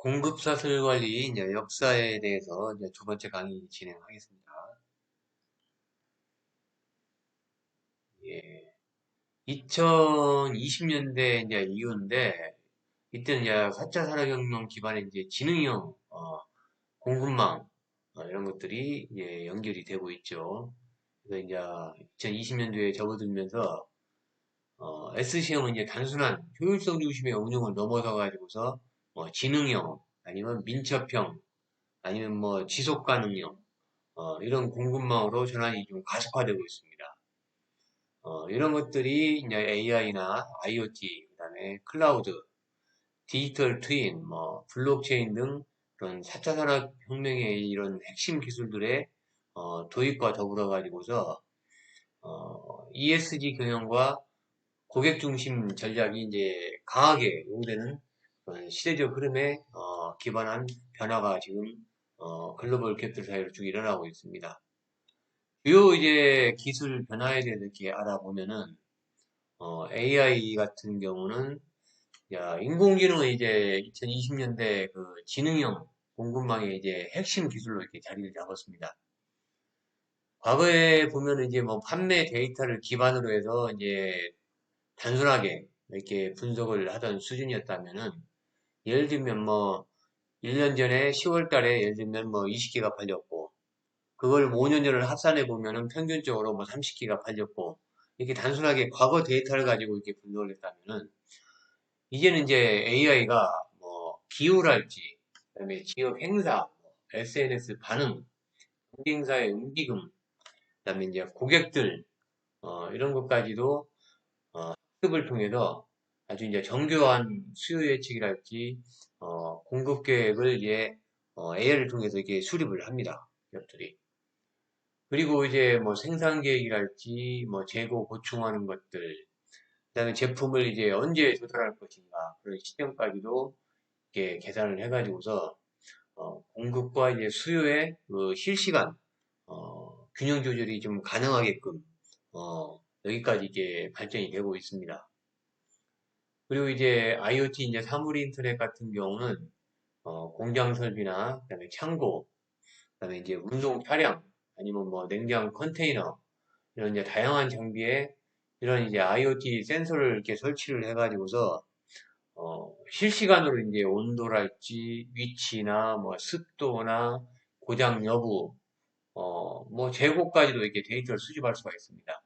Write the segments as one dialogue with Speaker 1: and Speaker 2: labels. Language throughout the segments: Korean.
Speaker 1: 공급 사슬 관리 이제 역사에 대해서 이제 두 번째 강의 진행하겠습니다. 예. 2020년대 이제 이후인데 이때는 이제 4차 산업혁명 기반의 이제 지능형 공급망 이런 것들이 이제 연결이 되고 있죠. 그래서 이제 2020년도에 접어들면서 SC형은 이제 단순한 효율성 중심의 운용을 넘어서 가지고서 지능형 아니면 민첩형 아니면 뭐 지속 가능형 이런 공급망으로 전환이 좀 가속화되고 있습니다. 이런 것들이 이제 AI나 IoT, 그다음에 클라우드, 디지털 트윈, 뭐 블록체인 등 그런 4차 산업혁명의 이런 핵심 기술들의 도입과 더불어 가지고서 ESG 경영과 고객 중심 전략이 이제 강하게 요구되는 그런 시대적 흐름에 기반한 변화가 지금 글로벌 기업들 사이로 쭉 일어나고 있습니다. 주요 이제 기술 변화에 대해서 이렇게 알아보면은 AI 같은 경우는 인공지능은 이제 2020년대 그 지능형 공급망의 이제 핵심 기술로 이렇게 자리를 잡았습니다. 과거에 보면은 이제 뭐 판매 데이터를 기반으로 해서 이제 단순하게 이렇게 분석을 하던 수준이었다면은 예를 들면 뭐 1년 전에 10월 달에 예를 들면 뭐 20기가 팔렸고 그걸 5년 전을 합산해 보면은 평균적으로 뭐 30기가 팔렸고 이렇게 단순하게 과거 데이터를 가지고 이렇게 분석을 했다면은 이제는 이제 AI가 뭐 기후랄지 그다음에 지역 행사, SNS 반응, 경쟁사의 움직임, 그다음에 이제 고객들 이런 것까지도 학습을 통해서 아주 이제 정교한 수요 예측이랄지 공급 계획을 이제 AI를 통해서 이렇게 수립을 합니다. 기업들이. 그리고 이제 뭐 생산 계획이랄지 뭐 재고 보충하는 것들, 그다음에 제품을 이제 언제 조달할 것인가 그런 시점까지도 이렇게 계산을 해가지고서 공급과 이제 수요의 그 실시간 균형 조절이 좀 가능하게끔 여기까지 이게 발전이 되고 있습니다. 그리고 이제 IoT 이제 사물 인터넷 같은 경우는 공장 설비나 그다음에 창고, 그다음에 이제 운송 차량 아니면 뭐 냉장 컨테이너 이런 이제 다양한 장비에 이런 이제 IoT 센서를 이렇게 설치를 해가지고서 실시간으로 이제 온도랄지 위치나 뭐 습도나 고장 여부 뭐 재고까지도 이렇게 데이터를 수집할 수가 있습니다.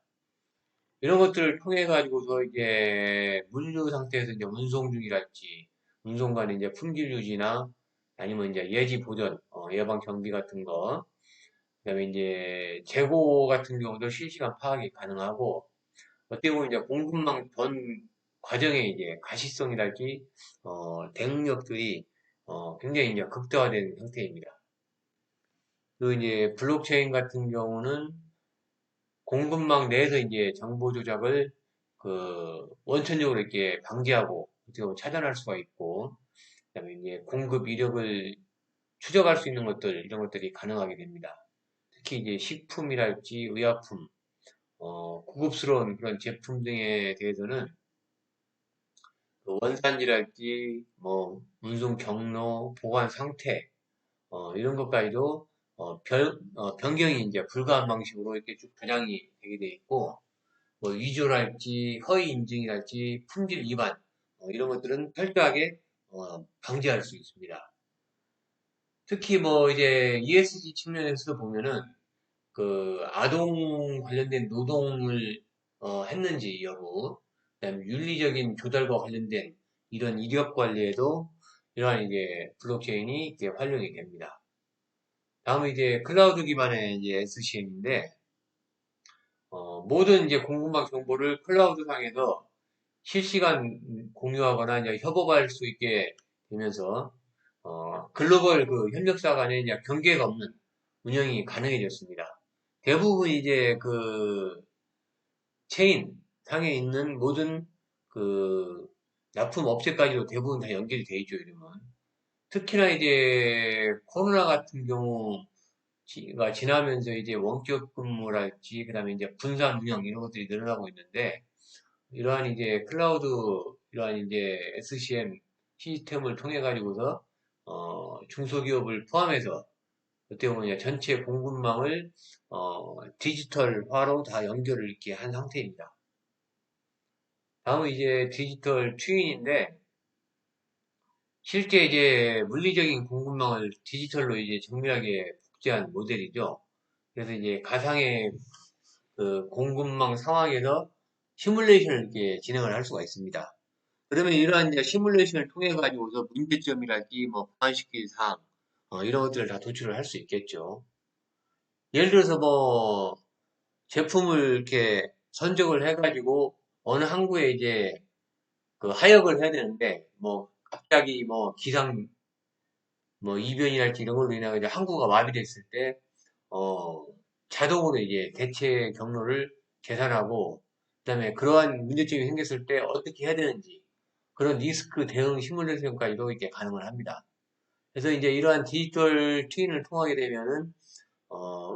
Speaker 1: 이런 것들을 통해 가지고서 이제 물류 상태에서 이제 운송 중이랄지 운송 간의 이제 품질 유지나 아니면 이제 예지 보전, 예방 경비 같은 거, 그다음에 이제 재고 같은 경우도 실시간 파악이 가능하고 어떻게 보면 이제 공급망 전 과정의 이제 가시성이랄지 대응력들이 굉장히 이제 극대화된 형태입니다. 그리고 이제 블록체인 같은 경우는 공급망 내에서 이제 정보 조작을 그 원천적으로 이렇게 방지하고 어떻게 보면 차단할 수가 있고, 그다음에 이제 공급 이력을 추적할 수 있는 것들 이런 것들이 가능하게 됩니다. 특히 이제 식품이랄지 의약품, 고급스러운 그런 제품 등에 대해서는 그 원산지랄지 뭐 운송 경로, 보관 상태 이런 것까지도 변경이 이제 불가한 방식으로 이렇게 쭉 저장이 되게 돼 있고 뭐 위조랄지 허위 인증이랄지 품질 위반 이런 것들은 철저하게 방지할 수 있습니다. 특히 뭐 이제 ESG 측면에서 보면은 그 아동 관련된 노동을 했는지 여부, 그다음에 윤리적인 조달과 관련된 이런 이력 관리에도 이러한 이제 블록체인이 이제 활용이 됩니다. 다음은 이제 클라우드 기반의 이제 SCM인데 모든 이제 공급망 정보를 클라우드 상에서 실시간 공유하거나 이제 협업할 수 있게 되면서 글로벌 그 협력사 간의 이제 경계가 없는 운영이 가능해졌습니다. 대부분 이제 그 체인 상에 있는 모든 그 납품 업체까지도 대부분 다 연결이 돼 있죠, 요즘은. 특히나 이제 코로나 같은 경우가 지나면서 이제 원격 근무랄지, 그 다음에 이제 분산 운영 이런 것들이 늘어나고 있는데, 이러한 이제 클라우드, 이러한 이제 SCM 시스템을 통해 가지고서 중소기업을 포함해서 어떻게 보면 전체 공급망을 디지털화로 다 연결을 이렇게 한 상태입니다. 다음은 이제 디지털 트윈인데 실제 이제 물리적인 공급망을 디지털로 이제 정밀하게 복제한 모델이죠. 그래서 이제 가상의 그 공급망 상황에서 시뮬레이션을 이렇게 진행을 할 수가 있습니다. 그러면 이러한 이제 시뮬레이션을 통해 가지고서 문제점이랄지 뭐 보완시킬 사항 이런 것들을 다 도출을 할 수 있겠죠. 예를 들어서 뭐 제품을 이렇게 선적을 해가지고 어느 항구에 이제 그 하역을 해야 되는데 뭐 갑자기 뭐 기상 뭐 이변이랄지 이런 걸로 인해 가지고 항구가 마비됐을 때 어, 자동으로 이제 대체 경로를 계산하고 그다음에 그러한 문제점이 생겼을 때 어떻게 해야 되는지 그런 리스크 대응 시뮬레이션까지도 이렇게 가능을 합니다. 그래서 이제 이러한 디지털 트윈을 통하게 되면은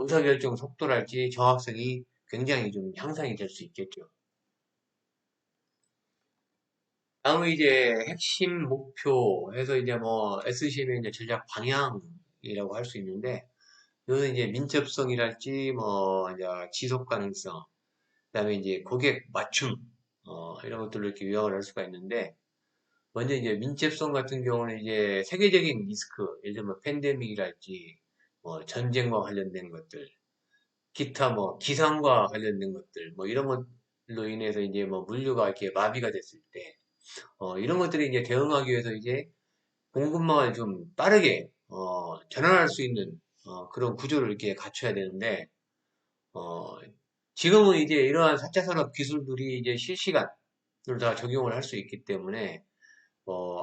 Speaker 1: 의사결정 속도랄지 정확성이 굉장히 좀 향상이 될 수 있겠죠. 다음은 이제 핵심 목표 해서 이제 뭐 SCM의 이제 전략 방향이라고 할 수 있는데 이거는 이제 민첩성이랄지 뭐 이제 지속 가능성, 그다음에 이제 고객 맞춤 이런 것들로 이렇게 요약을 할 수가 있는데 먼저 이제 민첩성 같은 경우는 이제 세계적인 리스크, 예를 들면 팬데믹이랄지 뭐 전쟁과 관련된 것들, 기타 뭐 기상과 관련된 것들, 뭐 이런 것들로 인해서 이제 뭐 물류가 이렇게 마비가 됐을 때, 이런 것들이 이제 대응하기 위해서 이제 공급망을 좀 빠르게 전환할 수 있는 그런 구조를 이렇게 갖춰야 되는데, 어, 지금은 이제 이러한 4차 산업 기술들이 이제 실시간으로 다 적용을 할 수 있기 때문에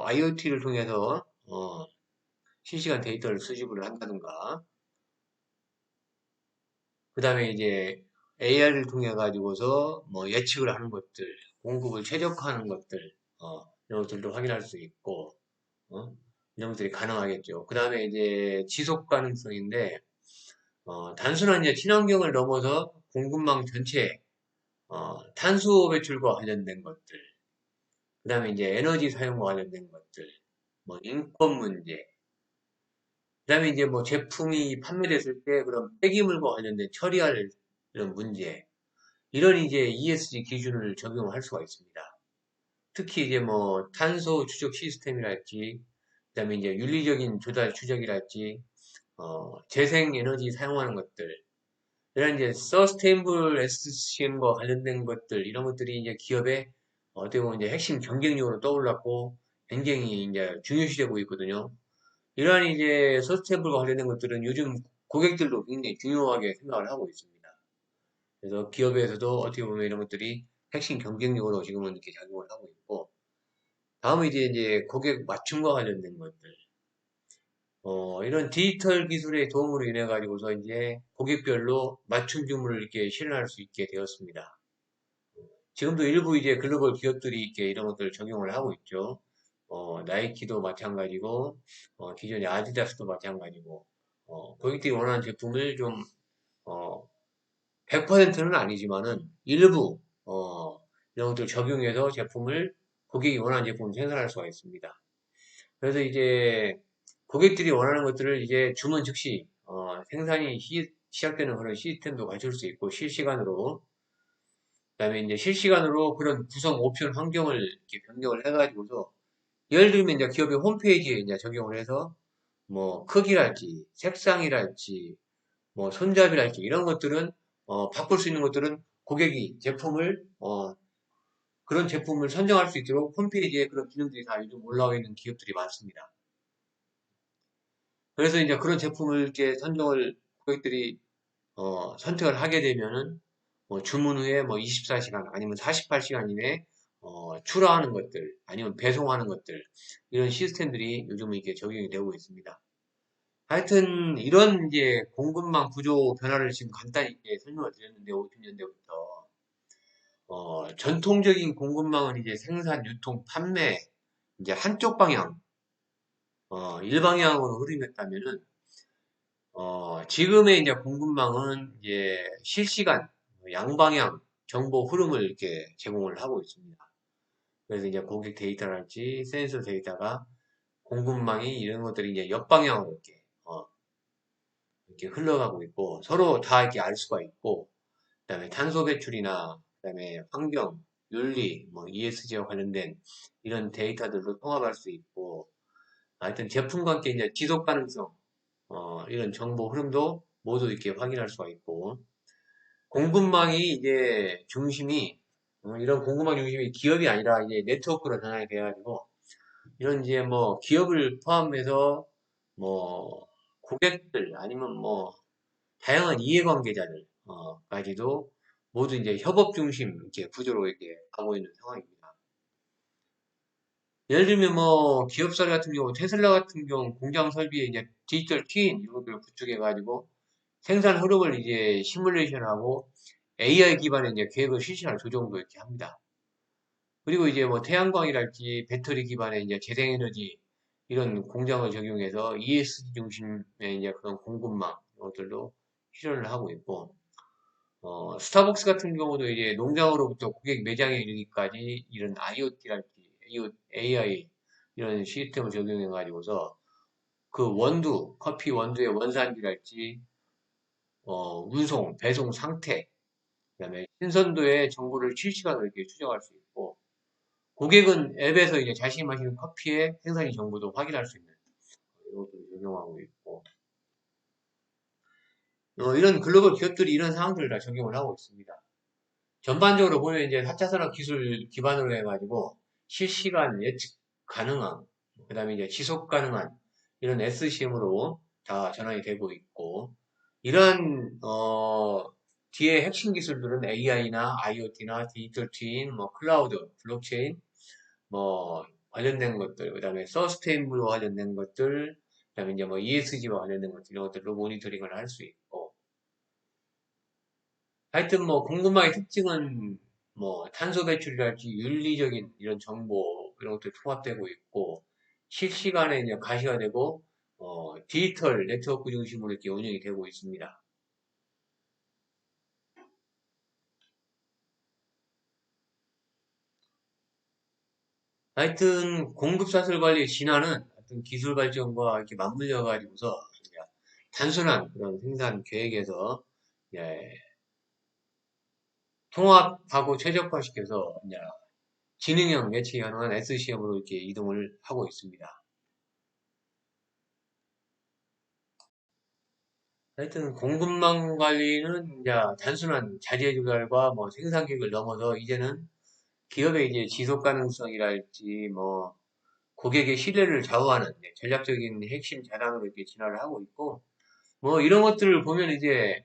Speaker 1: IoT를 통해서 실시간 데이터를 수집을 한다든가, 그 다음에 이제 AI를 통해 가지고서 뭐 예측을 하는 것들, 공급을 최적화하는 것들, 이런 것들도 확인할 수 있고, 어, 이런 것들이 가능하겠죠. 그 다음에 이제 지속 가능성인데, 단순한 이제 친환경을 넘어서 공급망 전체에, 탄소 배출과 관련된 것들, 그 다음에 이제 에너지 사용과 관련된 것들, 뭐 인권 문제, 그 다음에 이제 뭐 제품이 판매됐을 때 그런 폐기물과 관련된 처리할 이런 문제, 이런 이제 ESG 기준을 적용할 수가 있습니다. 특히 이제 뭐 탄소 추적 시스템이랄지, 그다음에 이제 윤리적인 조달 추적이랄지, 재생 에너지 사용하는 것들, 이런 이제 서스테이블 SCM과 관련된 것들, 이런 것들이 이제 기업의 어떻게 보면 이제 핵심 경쟁력으로 떠올랐고 굉장히 이제 중요시되고 있거든요. 이러한 이제 서스테이블과 관련된 것들은 요즘 고객들도 굉장히 중요하게 생각을 하고 있습니다. 그래서 기업에서도 어떻게 보면 이런 것들이 핵심 경쟁력으로 지금은 이렇게 작용을 하고 있고, 다음은 이제 고객 맞춤과 관련된 것들, 이런 디지털 기술의 도움으로 인해 가지고서 이제 고객별로 맞춤 주문을 이렇게 실현할 수 있게 되었습니다. 지금도 일부 이제 글로벌 기업들이 이렇게 이런 것들을 적용을 하고 있죠. 나이키도 마찬가지고, 기존의 아디다스도 마찬가지고, 고객들이 원하는 제품을 좀, 어, 100%는 아니지만은 일부 이런 것들 적용해서 제품을 고객이 원하는 제품을 생산할 수가 있습니다. 그래서 이제 고객들이 원하는 것들을 이제 주문 즉시 생산이 시작되는 그런 시스템도 갖출 수 있고 실시간으로 그다음에 이제 실시간으로 그런 구성 옵션 환경을 이렇게 변경을 해가지고서 예를 들면 이제 기업의 홈페이지에 이제 적용을 해서 뭐 크기랄지 색상이랄지 뭐 손잡이랄지 이런 것들은 바꿀 수 있는 것들은 고객이 제품을 그런 제품을 선정할 수 있도록 홈페이지에 그런 기능들이 다 요즘 올라와 있는 기업들이 많습니다. 그래서 이제 그런 제품을 이렇게 선정을 고객들이 선택을 하게 되면은 뭐 주문 후에 뭐 24시간 아니면 48시간 이내에 출하하는 것들 아니면 배송하는 것들 이런 시스템들이 요즘은 이렇게 적용이 되고 있습니다. 하여튼 이런 이제 공급망 구조 변화를 지금 간단히 이제 설명을 드렸는데 50년대부터 전통적인 공급망은 이제 생산, 유통, 판매 이제 한쪽 방향 일방향으로 흐름했다면은 지금의 이제 공급망은 이제 실시간 양방향 정보 흐름을 이렇게 제공을 하고 있습니다. 그래서 이제 고객 데이터랄지 센서 데이터가 공급망이 이런 것들이 이제 역방향으로 이렇게 흘러가고 있고 서로 다 이렇게 알 수가 있고 그다음에 탄소 배출이나 그다음에 환경, 윤리, 뭐 ESG와 관련된 이런 데이터들도 통합할 수 있고 하여튼 제품과 함께 이제 지속 가능성 이런 정보 흐름도 모두 이렇게 확인할 수가 있고 공급망이 이제 중심이 이런 공급망 중심이 기업이 아니라 이제 네트워크로 전환이 돼가지고 이런 이제 뭐 기업을 포함해서 뭐 고객들 아니면 뭐 다양한 이해관계자들 까지도 모두 이제 협업 중심 이렇게 구조로 이렇게 가고 있는 상황입니다. 예를 들면 뭐 기업사 같은 경우 테슬라 같은 경우 공장 설비에 이제 디지털 트윈 이런 것들을 구축해 가지고 생산 흐름을 이제 시뮬레이션하고 AI 기반의 이제 계획을 실시하는 조정도 이렇게 합니다. 그리고 이제 뭐 태양광이랄지 배터리 기반의 이제 재생에너지 이런 공장을 적용해서 ESG 중심의 이제 그런 공급망 이런 것들도 실현을 하고 있고 스타벅스 같은 경우도 이제 농장으로부터 고객 매장에 이르기까지 이런 IoT랄지 AI 이런 시스템을 적용해 가지고서 그 원두 커피 원두의 원산지랄지 운송 배송 상태 그다음에 신선도의 정보를 실시간으로 이렇게 추적할 수 있고 고객은 앱에서 이제 자신이 마시는 커피의 생산지 정보도 확인할 수 있는 이런 것들을 적용하고 있고 이런 글로벌 기업들이 이런 사항들을 다 적용을 하고 있습니다. 전반적으로 보면 이제 4차 산업 기술 기반으로 해가지고 실시간 예측 가능한, 그 다음에 이제 지속 가능한 이런 SCM으로 다 전환이 되고 있고, 이런, 뒤에 핵심 기술들은 AI나 IoT나 디지털 트윈, 뭐 클라우드, 블록체인, 뭐 관련된 것들, 그 다음에 서스테인블과 관련된 것들, 그 다음에 이제 뭐 ESG와 관련된 것들, 이런 것들로 모니터링을 할 수 있고, 하여튼 뭐 공급망의 특징은 뭐 탄소 배출이랄지 윤리적인 이런 정보 이런 것들이 통합되고 있고 실시간에 이제 가시가 되고 디지털 네트워크 중심으로 이렇게 운영이 되고 있습니다. 하여튼 공급 사슬 관리의 진화는 하여튼 기술 발전과 이렇게 맞물려 가지고서 단순한 그런 생산 계획에서 이제 통합하고 최적화시켜서 이제 지능형 예측이 가능한 SCM으로 이렇게 이동을 하고 있습니다. 하여튼 공급망 관리는 이제 단순한 자재 조달과 뭐 생산 계획을 넘어서 이제는 기업의 이제 지속 가능성이랄지 뭐 고객의 신뢰를 좌우하는 전략적인 핵심 자산으로 이렇게 진화를 하고 있고 뭐 이런 것들을 보면 이제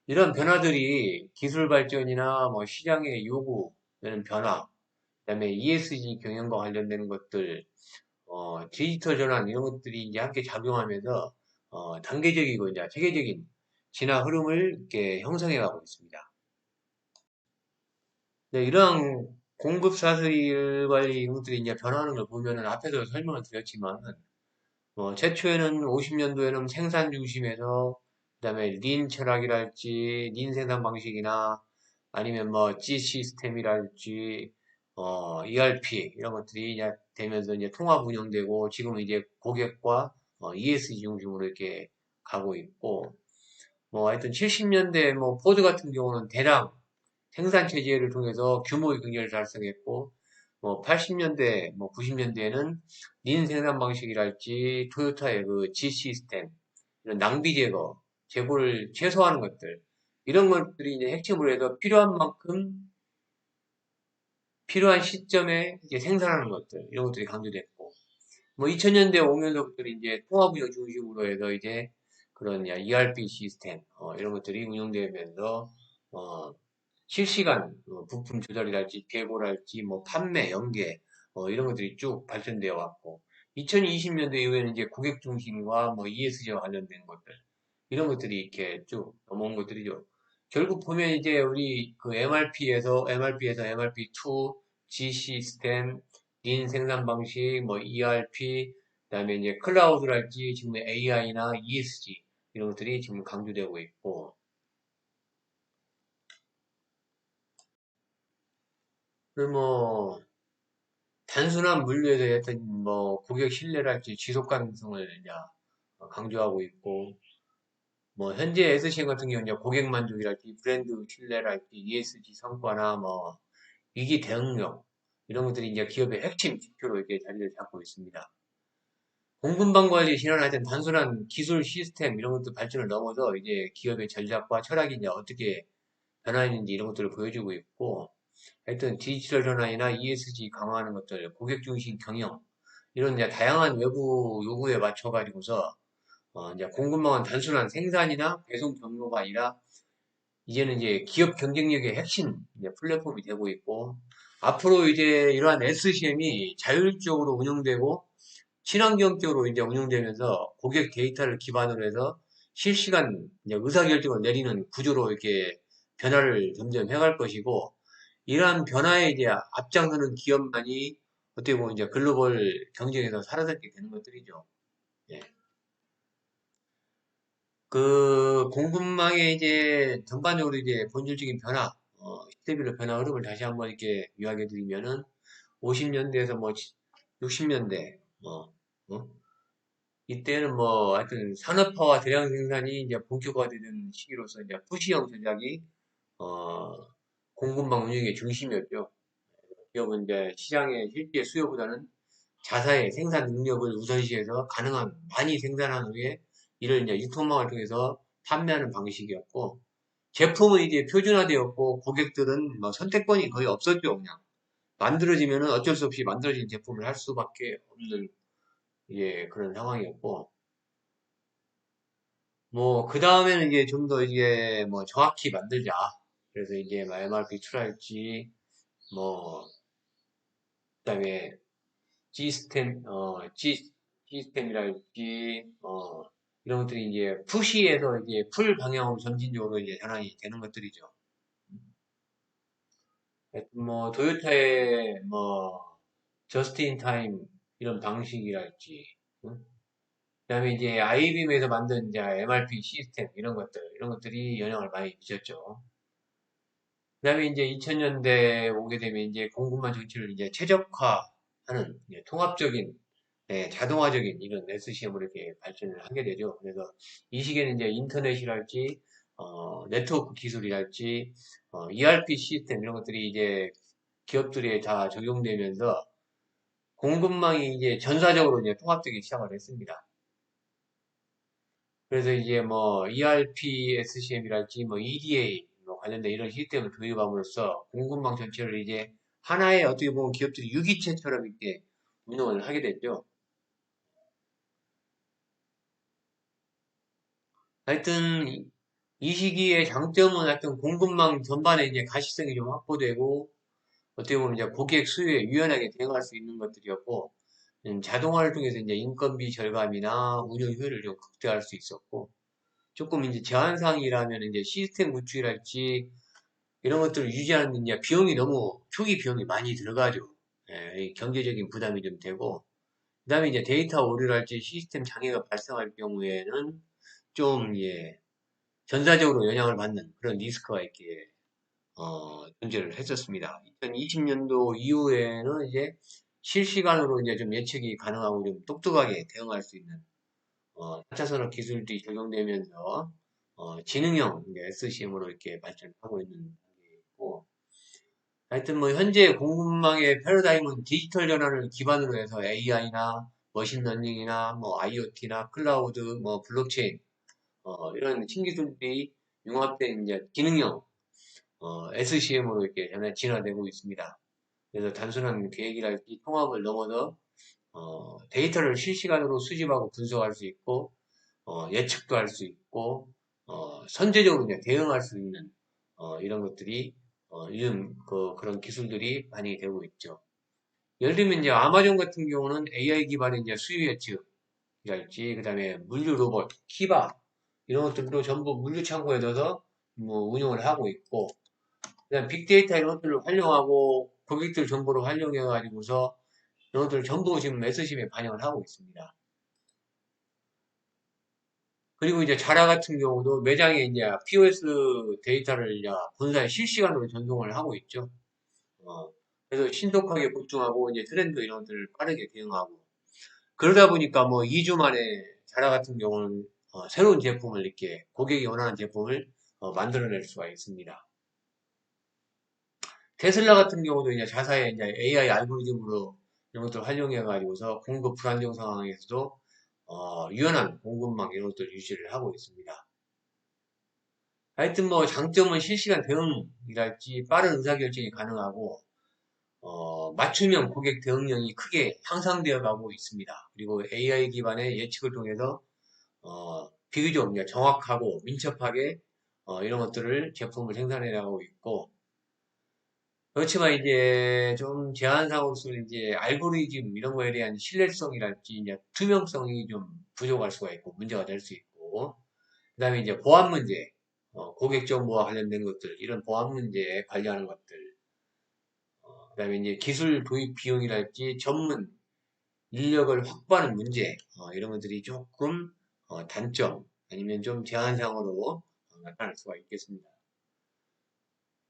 Speaker 1: 이런 변화들이 기술 발전이나 뭐 시장의 요구되는 변화, 그다음에 ESG 경영과 관련된 것들, 디지털 전환 이런 것들이 이제 함께 작용하면서 단계적이고 이제 체계적인 진화 흐름을 이렇게 형성해 가고 있습니다. 네, 이러한 공급 사슬 관리 이런 것들이 이제 변화하는 걸 보면은 앞에서 설명을 드렸지만 최초에는 50년도에는 생산 중심에서 그다음에 린 철학이랄지 린 생산 방식이나 아니면 뭐 G 시스템이랄지 ERP 이런 것들이 이제 되면서 이제 통합 운영되고 지금은 이제 고객과 ESG 중심으로 이렇게 가고 있고 뭐 하여튼 70년대 뭐 포드 같은 경우는 대량 생산 체제를 통해서 규모의 경제를 달성했고 뭐 80년대 뭐 90년대에는 린 생산 방식이랄지 토요타의 그 G 시스템 이런 낭비 제거 재고를 최소화하는 것들 이런 것들이 이제 핵심으로 해서 필요한 만큼 필요한 시점에 이제 생산하는 것들 이런 것들이 강조됐고 뭐 2000년대 오면서부터 이제 통합 운영 중심으로 해서 이제 그런 ERP 시스템 이런 것들이 운영되면서 어, 실시간 부품 조달이랄지 재고랄지 뭐 판매 연계 이런 것들이 쭉 발전되어 왔고 2020년대 이후에는 이제 고객 중심과 뭐 ESG와 관련된 것들 이런 것들이 이렇게 쭉 넘어온 것들이죠. 결국 보면 이제 우리 그 MRP에서 MRP2, G 시스템, 린 생산 방식, 뭐 ERP, 그다음에 이제 클라우드랄지 지금 AI나 ESG 이런 것들이 지금 강조되고 있고 그뭐 단순한 물류에서 어떤 뭐 고객 신뢰랄지 지속 가능성을 이제 강조하고 있고, 뭐 현재 SCM 같은 경우는 이제 고객 만족이랄지 브랜드 신뢰랄지 ESG 성과나 뭐 위기 대응력 이런 것들이 이제 기업의 핵심 지표로 이렇게 자리를 잡고 있습니다. 공급망 관리 실현할 땐 단순한 기술 시스템 이런 것들 발전을 넘어서 이제 기업의 전략과 철학이 이제 어떻게 변화했는지 이런 것들을 보여주고 있고, 하여튼 디지털 전환이나 ESG 강화하는 것들, 고객 중심 경영 이런 이제 다양한 외부 요구에 맞춰가지고서 이제 공급망은 단순한 생산이나 배송 경로가 아니라 이제는 이제 기업 경쟁력의 핵심 이제 플랫폼이 되고 있고, 앞으로 이제 이러한 SCM이 자율적으로 운영되고 친환경적으로 이제 운영되면서 고객 데이터를 기반으로 해서 실시간 이제 의사결정을 내리는 구조로 이렇게 변화를 점점 해갈 것이고, 이러한 변화에 이제 앞장서는 기업만이 어떻게 보면 이제 글로벌 경쟁에서 살아남게 되는 것들이죠. 예. 그 공급망의 이제 전반적으로 이제 본질적인 변화, 시대별로 변화 흐름을 다시 한번 이렇게 이야기해 드리면은 50년대에서 뭐 60년대, 어? 이때는 뭐 하여튼 산업화와 대량 생산이 이제 본격화되는 시기로서 이제 푸시형 전략이 어, 공급망 운영의 중심이었죠. 기업은 이제 시장의 실제 수요보다는 자사의 생산 능력을 우선시해서 가능한 많이 생산한 후에 이를 이제 유통망을 통해서 판매하는 방식이었고, 제품은 이제 표준화되었고 고객들은 뭐 선택권이 거의 없었죠. 그냥 만들어지면은 어쩔 수 없이 만들어진 제품을 할 수밖에 없는 예, 그런 상황이었고, 뭐 그 다음에는 이제 좀 더 이제 뭐 정확히 만들자. 그래서 이제 뭐 MRP 출할지 뭐 그다음에 G스템, G스템이랄지, 이런 것들이 이제 푸시에서 이제 풀 방향으로 점진적으로 이제 전환이 되는 것들이죠. 하여튼 뭐, 도요타의 뭐, 저스트 인 타임 이런 방식이랄지, 응? 그다음에 이제 아이빔에서 만든 이제 MRP 시스템 이런 것들이 영향을 많이 미쳤죠. 그다음에 이제 2000년대 오게 되면 이제 공급망 정치를 이제 최적화하는 이제 통합적인 네, 자동화적인 이런 SCM으로 이렇게 발전을 하게 되죠. 그래서 이 시기에는 이제 인터넷이랄지, 네트워크 기술이랄지, ERP 시스템 이런 것들이 이제 기업들에 다 적용되면서 공급망이 이제 전사적으로 이제 통합되기 시작을 했습니다. 그래서 이제 뭐 ERP, SCM이랄지 뭐 EDA 뭐 관련된 이런 시스템을 도입함으로써 공급망 전체를 이제 하나의 어떻게 보면 기업들이 유기체처럼 이렇게 운영을 하게 됐죠. 하여튼 이 시기의 장점은 하여튼 공급망 전반에 이제 가시성이 좀 확보되고 어떻게 보면 이제 고객 수요에 유연하게 대응할 수 있는 것들이었고 자동화를 통해서 이제 인건비 절감이나 운영 효율을 좀 극대화할 수 있었고 조금 이제 제한사항이라면 이제 시스템 구축이랄지 이런 것들을 유지하는 이제 비용이 너무 초기 비용이 많이 들어가죠. 예, 이 경제적인 부담이 좀 되고 그다음에 이제 데이터 오류랄지 시스템 장애가 발생할 경우에는 좀 예, 전사적으로 영향을 받는 그런 리스크가 있게 존재를 했었습니다. 2020년도 이후에는 이제 실시간으로 이제 좀 예측이 가능하고 좀 똑똑하게 대응할 수 있는 4차 산업 기술들이 적용되면서 지능형 SCM으로 이렇게 발전하고 있는 단계이고 하여튼 뭐 현재 공급망의 패러다임은 디지털 전환을 기반으로 해서 AI나 머신러닝이나 뭐 IoT나 클라우드, 뭐 블록체인 이런 신기술들이 융합된 이제 기능형 SCM으로 이렇게 진화되고 있습니다. 그래서 단순한 계획이랄지 통합을 넘어서 데이터를 실시간으로 수집하고 분석할 수 있고 예측도 할 수 있고 선제적으로 이제 대응할 수 있는 이런 것들이 요즘 그런 기술들이 많이 되고 있죠. 예를 들면 이제 아마존 같은 경우는 AI 기반의 이제 수요 예측이랄지 그다음에 물류 로봇, 키바 이런 것들도 전부 물류 창고에 넣어서 뭐 운영을 하고 있고 그다음 빅데이터 이런 것들을 활용하고 고객들 정보를 활용해 가지고서 이런 것들을 전부 지금 SCM에 반영을 하고 있습니다. 그리고 이제 자라 같은 경우도 매장에 이제 POS 데이터를 이제 본사에 실시간으로 전송을 하고 있죠. 어, 그래서 신속하게 보충하고 이제 트렌드 이런 것들을 빠르게 대응하고 그러다 보니까 뭐 2주 만에 자라 같은 경우는 새로운 제품을 이렇게 고객이 원하는 제품을 만들어낼 수가 있습니다. 테슬라 같은 경우도 이제 자사의 이제 AI 알고리즘으로 이런 것들을 활용해 가지고서 공급 불안정 상황에서도 유연한 공급망 이런 것들을 유지를 하고 있습니다. 하여튼 뭐 장점은 실시간 대응이랄지 빠른 의사결정이 가능하고 맞춤형 고객 대응력이 크게 향상되어 가고 있습니다. 그리고 AI 기반의 예측을 통해서 비교적 정확하고 민첩하게 이런 것들을 제품을 생산해 나가고 있고 그렇지만 이제 좀 제한상으로서는 이제 알고리즘 이런 거에 대한 신뢰성이랄지 이제 투명성이 좀 부족할 수가 있고 문제가 될 수 있고 그다음에 이제 보안 문제, 고객 정보와 관련된 것들 이런 보안 문제에 관리하는 것들 그다음에 이제 기술 도입 비용이랄지 전문 인력을 확보하는 문제 이런 것들이 조금 단점 아니면 좀 제한상으로 나타날 수가 있겠습니다.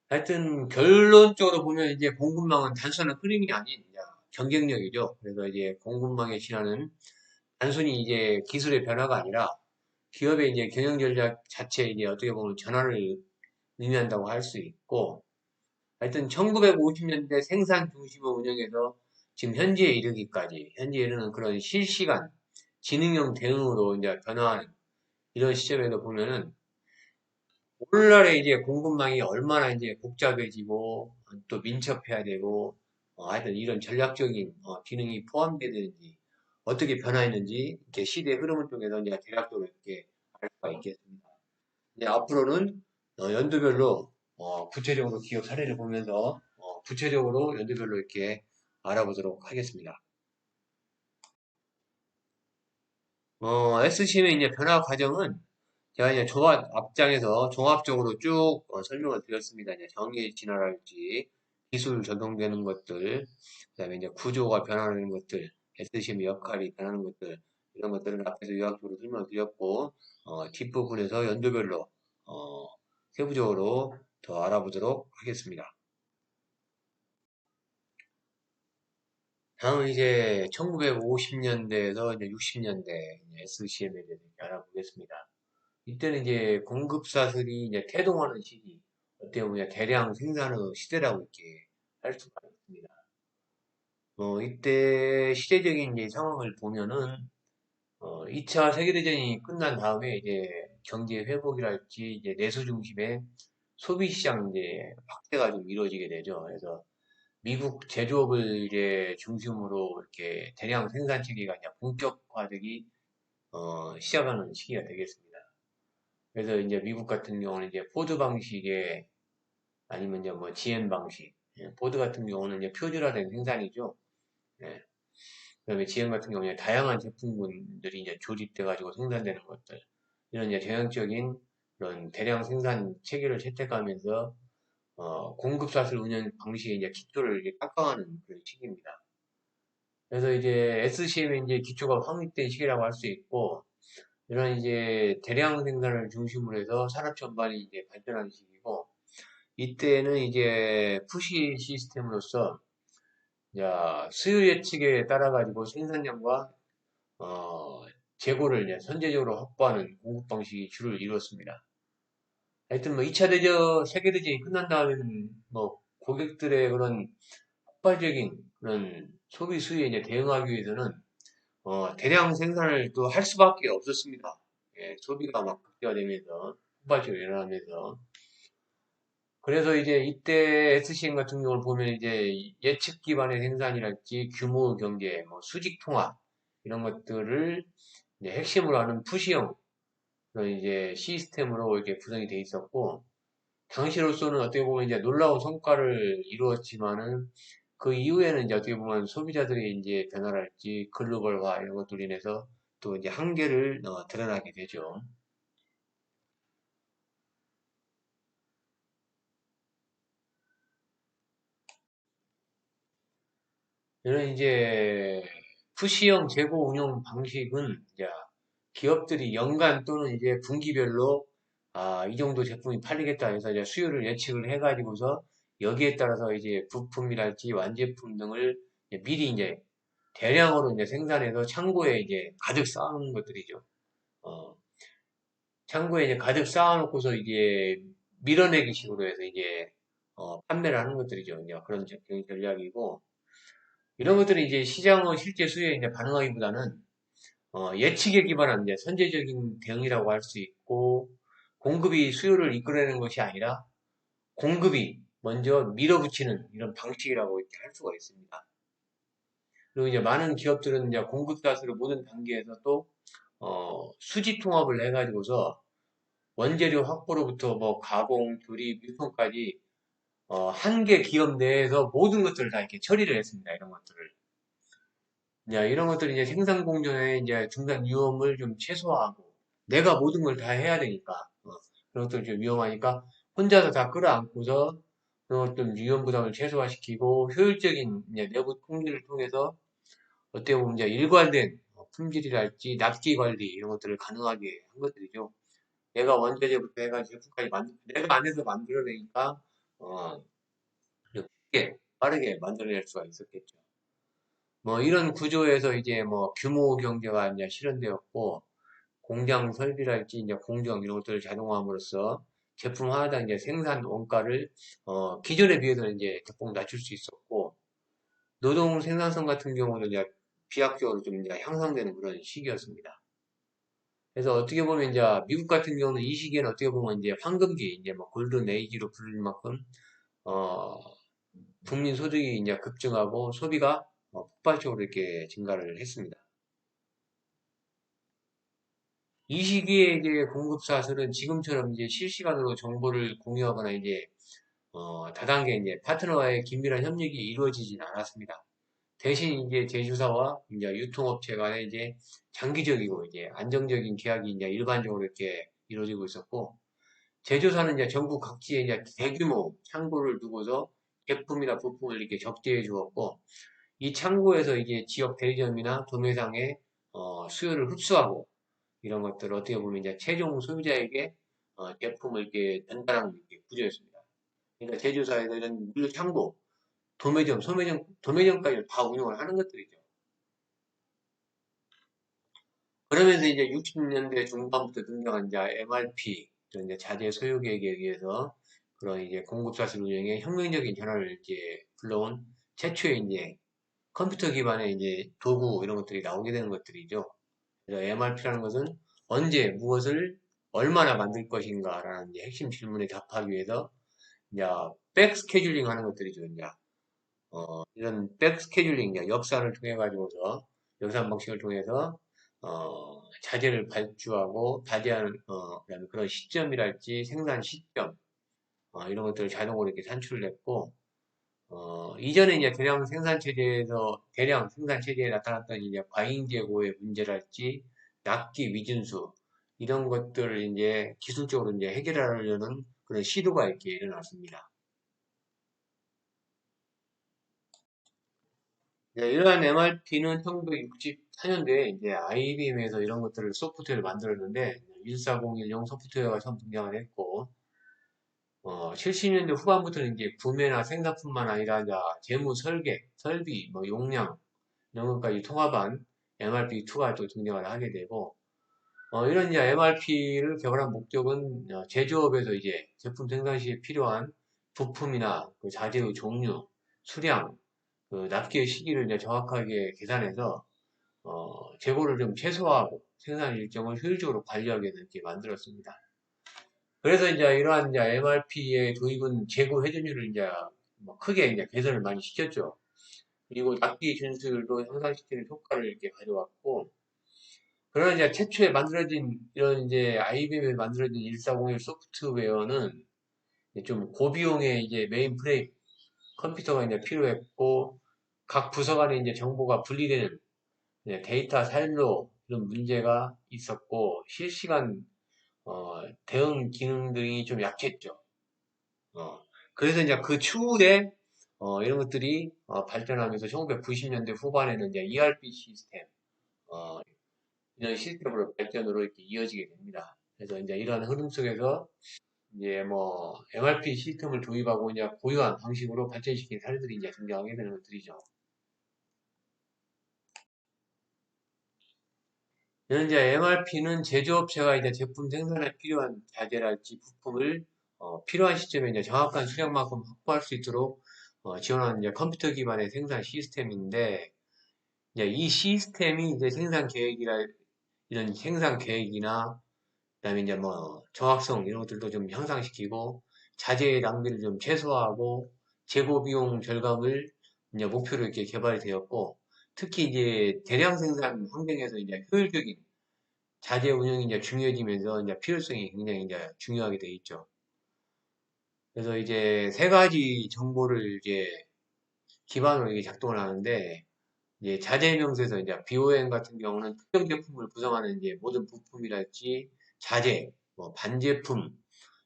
Speaker 1: 하여튼 결론적으로 보면 이제 공급망은 단순한 흐름이 아닌 이제 경쟁력이죠. 그래서 이제 공급망의 진화는 단순히 이제 기술의 변화가 아니라 기업의 이제 경영 전략 자체에 이제 어떻게 보면 전환을 의미한다고 할 수 있고 하여튼 1950년대 생산 중심을 운영해서 지금 현재에 이르기까지 현재에 이르는 그런 실시간 지능형 대응으로 이제 변화하는 이런 시점에서 보면은 오늘날의 이제 공급망이 얼마나 이제 복잡해지고 또 민첩해야 되고 하여튼 이런 전략적인 기능이 포함되는지 어떻게 변화했는지 이렇게 시대의 흐름을 통해서 이제 대략적으로 이렇게 알 수가 있겠습니다. 이제 앞으로는 연도별로 구체적으로 기업 사례를 보면서 구체적으로 연도별로 이렇게 알아보도록 하겠습니다. SCM의 이제 변화 과정은 제가 이제 앞장에서 종합적으로 쭉 설명을 드렸습니다. 이제 정의 진화랄지 기술 적용되는 것들, 그다음에 이제 구조가 변하는 것들, SCM 역할이 변하는 것들 이런 것들을 앞에서 요약적으로 설명을 드렸고 뒷부분에서 연도별로 어, 세부적으로 더 알아보도록 하겠습니다. 다음은 이제 1950년대에서 이제 60년대 SCM에 대해서 알아보겠습니다. 이때는 이제 공급사들이 이제 태동하는 시기, 어떻게 보면 대량 생산의 시대라고 이렇게 할 수가 있습니다. 이때 시대적인 이제 상황을 보면은, 2차 세계대전이 끝난 다음에 이제 경제 회복이랄지 이제 내수 중심의 소비 시장 이제 확대가 좀 이루어지게 되죠. 그래서 미국 제조업을 이제 중심으로 이렇게 대량 생산 체계가 이제 본격화되기 시작하는 시기가 되겠습니다. 그래서 이제 미국 같은 경우는 이제 포드 방식의 아니면 이제 뭐 GM 방식, 포드 같은 경우는 이제 표준화된 생산이죠. 예. 그다음에 GM 같은 경우는 다양한 제품군들이 이제 조립돼 가지고 생산되는 것들 이런 이제 대형적인 그런 대량 생산 체계를 채택하면서 공급사슬 운영 방식의 이제 기초를 이제 깎아가는 그런 시기입니다. 그래서 이제 SCM의 이제 기초가 확립된 시기라고 할 수 있고 이런 이제 대량 생산을 중심으로 해서 산업 전반이 이제 발전하는 시기고 이때는 이제 푸시 시스템으로서 수요 예측에 따라 가지고 생산량과 어, 재고를 이제 선제적으로 확보하는 공급 방식이 주를 이루었습니다. 하여튼 뭐 2차 대전, 세계대전이 끝난 다음에는 뭐 고객들의 그런 폭발적인 그런 소비 수요에 이제 대응하기 위해서는 대량 생산을 또 할 수밖에 없었습니다. 예, 소비가 막 극대화되면서 폭발적으로 일어나면서 그래서 이제 이때 SCM 같은 경우를 보면 이제 예측 기반의 생산이랄지 규모 경제, 뭐 수직 통합 이런 것들을 이제 핵심으로 하는 푸시형 그런 이제 시스템으로 이렇게 구성이 돼 있었고 당시로서는 어떻게 보면 이제 놀라운 성과를 이루었지만은 그 이후에는 이제 어떻게 보면 소비자들의 이제 변화랄지 글로벌화 이런 것들로 인해서 또 이제 한계를 드러나게 되죠. 이런 이제 푸시형 재고 운용 방식은 이제 기업들이 연간 또는 이제 분기별로 이 정도 제품이 팔리겠다 해서 이제 수요를 예측을 해가지고서 여기에 따라서 이제 부품이랄지 완제품 등을 이제 미리 이제 대량으로 이제 생산해서 창고에 이제 가득 쌓아놓은 것들이죠. 어, 창고에 이제 가득 쌓아놓고서 이제 밀어내기 식으로 해서 이제 판매를 하는 것들이죠. 이제 그런 전략이고 이런 것들이 이제 시장의 실제 수요에 이제 반응하기보다는 예측에 기반한 이제 선제적인 대응이라고 할 수 있고 공급이 수요를 이끌어내는 것이 아니라 공급이 먼저 밀어붙이는 이런 방식이라고 이렇게 할 수가 있습니다. 그리고 이제 많은 기업들은 이제 공급 사슬의 모든 단계에서 또 수지 통합을 해가지고서 원재료 확보로부터 뭐 가공, 조립, 유통까지 한 개 기업 내에서 모든 것들을 다 이렇게 처리를 했습니다. 이런 것들을. 이제 이런 것들이 이제 생산 공정의 이제 중단 위험을 좀 최소화하고 내가 모든 걸 다 해야 되니까 그런 것들 좀 위험하니까 혼자서 다 끌어안고서 그런 어떤 위험 부담을 최소화시키고 효율적인 이제 내부 통제를 통해서 어떻게 보면 이제 일관된 품질이랄지 납기 관리 이런 것들을 가능하게 한 것들이죠. 내가 원재료부터 해가지고 제품까지 내가 안에서 만들어내니까 어, 쉽게 빠르게 만들어낼 수가 있었겠죠. 뭐 이런 구조에서 이제 뭐 규모 경제가 이제 실현되었고 공장 설비랄지 이제 공정 이런 것들을 자동화함으로써 제품 하나당 이제 생산 원가를 기존에 비해서는 이제 대폭 낮출 수 있었고 노동 생산성 같은 경우는 이제 비약적으로 좀 이제 향상되는 그런 시기였습니다. 그래서 어떻게 보면 이제 미국 같은 경우는 이 시기에는 어떻게 보면 이제 황금기 이제 뭐 골든 에이지로 부를 만큼 어, 국민 소득이 이제 급증하고 소비가 폭발적으로 이렇게 증가를 했습니다. 이 시기에 이제 공급 사슬은 지금처럼 이제 실시간으로 정보를 공유하거나 이제 다단계 이제 파트너와의 긴밀한 협력이 이루어지진 않았습니다. 대신 이제 제조사와 이제 유통업체 간의 이제 장기적이고 이제 안정적인 계약이 이제 일반적으로 이렇게 이루어지고 있었고 제조사는 이제 전국 각지에 이제 대규모 창고를 두고서 제품이나 부품을 이렇게 적재해 주었고 이 창고에서 이제 지역 대리점이나 도매상의 수요를 흡수하고 이런 것들을 어떻게 보면 이제 최종 소비자에게 제품을 이렇게 전달하는 게 구조였습니다. 그러니까 제조사에서 이런 물류 창고, 도매점, 소매점, 도매점까지 다 운영을 하는 것들이죠. 그러면서 이제 60년대 중반부터 등장한 이제 MRP, 이제 자재 소유 계획에 의해서 그런 이제 공급사슬 운영에 혁명적인 변화를 이제 불러온 최초의 이제 컴퓨터 기반의 이제 도구 이런 것들이 나오게 되는 것들이죠. 그래서 MRP라는 것은 언제 무엇을 얼마나 만들 것인가라는 이제 핵심 질문에 답하기 위해서 이제 백 스케줄링 하는 것들이죠. 이제 이런 백 스케줄링 이제 역산을 통해 가지고서 역산 방식을 통해서 자재를 발주하고 발제하는 그다음에 그런 시점이랄지 생산 시점 이런 것들을 자동으로 이렇게 산출을 했고 이전에 이제 대량 생산 체제에 나타났던 이제 과잉 재고의 문제랄지 납기 위준수 이런 것들을 이제 기술적으로 이제 해결하려는 그런 시도가 이렇게 일어났습니다. 이러한 MRP는 1964년도에 이제 IBM에서 이런 것들을 소프트웨어를 만들었는데 1401용 소프트웨어가 처음 등장을 했고 70년대 후반부터는 이제 구매나 생산뿐만 아니라 이제 재무 설계, 설비, 뭐 용량 이런 것까지 통합한 MRP2가 또 등장을 하게 되고 이런 이제 MRP를 개발한 목적은 제조업에서 이제 제품 생산 시에 필요한 부품이나 그 자재의 종류, 수량, 그 납기의 시기를 이제 정확하게 계산해서 재고를 좀 최소화하고 생산 일정을 효율적으로 관리하게 이렇게 만들었습니다. 그래서 이제 이러한 이제 MRP의 도입은 재고 회전율을 이제 뭐 크게 이제 개선을 많이 시켰죠. 그리고 납기 진수율도 향상시키는 효과를 이렇게 가져왔고, 그러나 이제 최초에 만들어진 이런 이제 IBM에 만들어진 1401 소프트웨어는 좀 고비용의 이제 메인 프레임 컴퓨터가 이제 필요했고, 각 부서 간에 이제 정보가 분리되는 데이터 사일로 이런 문제가 있었고, 실시간 대응 기능들이 좀 약했죠. 어, 그래서 이제 그 추후에 이런 것들이 발전하면서 1990년대 후반에는 이제 ERP 시스템 이런 시스템으로 발전으로 이렇게 이어지게 됩니다. 그래서 이제 이러한 흐름 속에서 이제 뭐 MRP 시스템을 도입하고 이제 고유한 방식으로 발전시킨 사례들이 이제 등장하게 되는 것들이죠. 이런 이제 MRP는 제조업체가 이제 제품 생산에 필요한 자재랄지 부품을 필요한 시점에 이제 정확한 수량만큼 확보할 수 있도록 지원하는 이제 컴퓨터 기반의 생산 시스템인데 이제 이 시스템이 이제 이런 생산 계획이나 그다음에 이제 뭐 정확성 이런 것들도 좀 향상시키고 자재 낭비를 좀 최소화하고 재고 비용 절감을 이제 목표로 이렇게 개발이 되었고 특히 이제 대량 생산 환경에서 이제 효율적인 자재 운영이 이제 중요해지면서 이제 필요성이 굉장히 이제 중요하게 돼 있죠. 그래서 이제 세 가지 정보를 이제 기반으로 이게 작동을 하는데 이제 자재 명세서 이제 BOM 같은 경우는 특정 제품을 구성하는 이제 모든 부품이랄지 자재, 뭐 반제품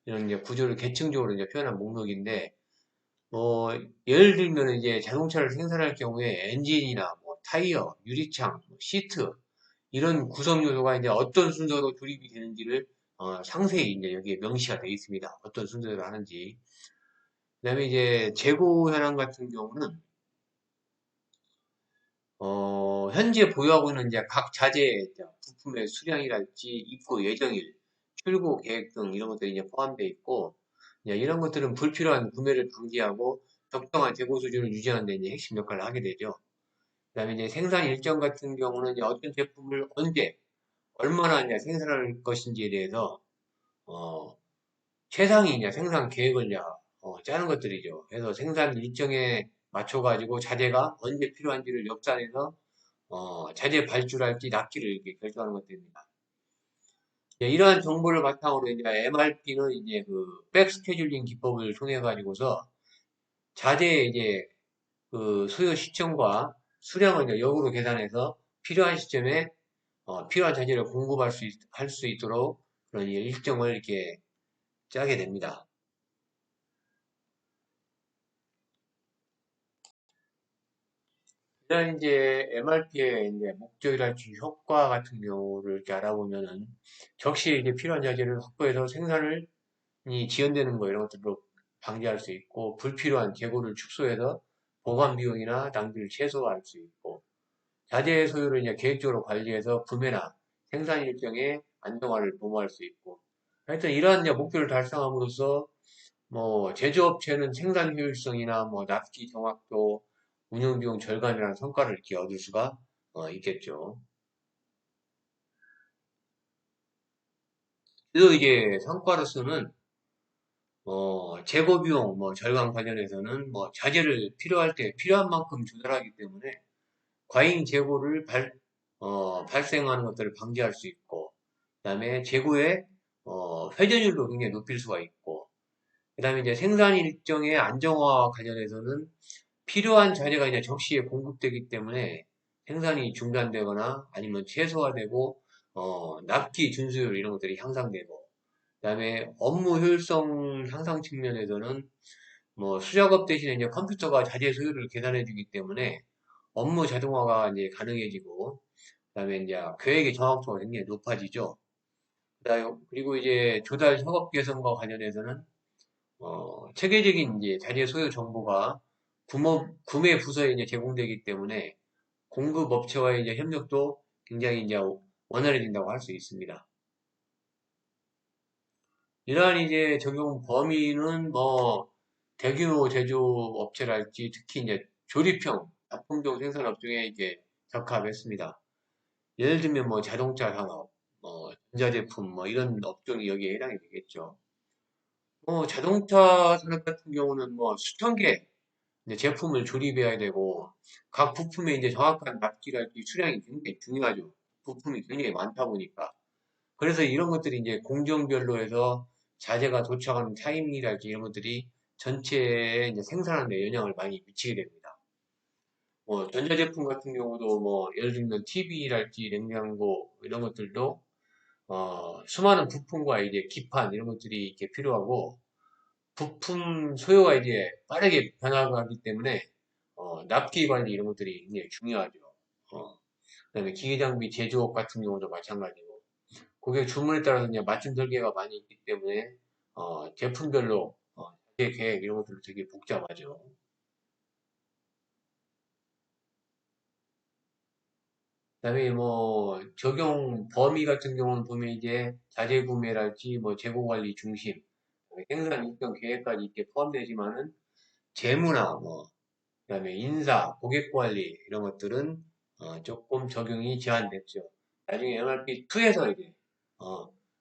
Speaker 1: 이런 이제 구조를 계층적으로 이제 표현한 목록인데 뭐 예를 들면 이제 자동차를 생산할 경우에 엔진이나 뭐 타이어, 유리창, 뭐 시트 이런 구성 요소가 이제 어떤 순서로 조립이 되는지를 상세히 이제 여기에 명시가 되어 있습니다. 어떤 순서로 하는지. 그다음에 이제 재고 현황 같은 경우는 현재 보유하고 있는 이제 각 자재 부품의 수량이랄지 입고 예정일, 출고 계획 등 이런 것들이 이제 포함되어 있고 이제 이런 것들은 불필요한 구매를 방지하고 적정한 재고 수준을 유지하는 데 이제 핵심 역할을 하게 되죠. 그다음에 이제 생산 일정 같은 경우는 이제 어떤 제품을 언제 얼마나 이제 생산할 것인지에 대해서 어, 최상위 이제 생산 계획을 이제 짜는 것들이죠. 그래서 생산 일정에 맞춰가지고 자재가 언제 필요한지를 역산해서 자재 발주랄지 납기를 이렇게 결정하는 것들입니다. 이러한 정보를 바탕으로 이제 MRP는 이제 그 백스케줄링 기법을 통해 가지고서 자재의 이제 그 수요 시점과 수량을 이제 역으로 계산해서 필요한 시점에 필요한 자재를 공급할 할 수 있도록 그런 일정을 이렇게 짜게 됩니다. 일단 이제 MRP의 이제 목적이랄지 효과 같은 경우를 이렇게 알아보면은 적시에 이제 필요한 자재를 확보해서 생산을 이 지연되는 거 이런 것들도 방지할 수 있고 불필요한 재고를 축소해서 보관 비용이나 낭비를 최소화할 수 있고 자재 소유를 이제 계획적으로 관리해서 구매나 생산 일정의 안정화를 도모할 수 있고 하여튼 이러한 이제 목표를 달성함으로써 뭐 제조업체는 생산 효율성이나 뭐 납기 정확도, 운영 비용 절감이라는 성과를 이렇게 얻을 수가 있겠죠. 그래서 이제 성과로서는 재고 비용 뭐 절감 관련해서는 뭐 자재를 필요할 때 필요한 만큼 조달하기 때문에 과잉 재고를 발생하는 것들을 방지할 수 있고, 그다음에 재고의 회전율도 굉장히 높일 수가 있고, 그다음에 이제 생산 일정의 안정화 관련해서는 필요한 자재가 이제 적시에 공급되기 때문에 생산이 중단되거나 아니면 최소화되고 납기 준수율 이런 것들이 향상되고 그다음에 업무 효율성 향상 측면에서는 뭐 수작업 대신에 이제 컴퓨터가 자재 소유를 계산해 주기 때문에 업무 자동화가 이제 가능해지고 그다음에 이제 계획의 정확도가 굉장히 높아지죠. 그리고 이제 조달 협업 개선과 관련해서는 체계적인 이제 자재 소유 정보가 구매 부서에 이제 제공되기 때문에 공급 업체와의 이제 협력도 굉장히 이제 원활해진다고 할 수 있습니다. 이러한 이제 적용 범위는 뭐 대규모 제조업체랄지 특히 이제 조립형 작품종 생산업 중에 이제 적합했습니다. 예를 들면 뭐 자동차 산업, 전자제품 뭐 이런 업종이 여기에 해당이 되겠죠. 자동차 산업 같은 경우는 뭐 수천 개 이제 제품을 조립해야 되고 각 부품의 이제 정확한 납기랄지 수량이 굉장히 중요하죠. 부품이 굉장히 많다 보니까. 그래서 이런 것들이 이제 공정별로 해서 자재가 도착하는 타이밍이랄지 이런 것들이 전체에 이제 생산하는 데 영향을 많이 미치게 됩니다. 뭐 전자제품 같은 경우도 뭐 예를 들면 TV랄지 냉장고 이런 것들도 수많은 부품과 이제 기판 이런 것들이 이렇게 필요하고 부품 소요가 이제 빠르게 변화하기 때문에 납기 관리 이런 것들이 굉장히 중요하죠. 그다음에 기계 장비 제조업 같은 경우도 마찬가지고 고객 주문에 따라서 이제 맞춤 설계가 많이 있기 때문에 제품별로 자재 계획 이런 것들도 되게 복잡하죠. 그다음에 뭐 적용 범위 같은 경우는 보면 이제 자재 구매랄지 뭐 재고 관리 중심, 생산 일정 계획까지 이렇게 포함되지만은 재무나 뭐 그다음에 인사, 고객 관리 이런 것들은 조금 적용이 제한됐죠. 나중에 MRP2에서 이제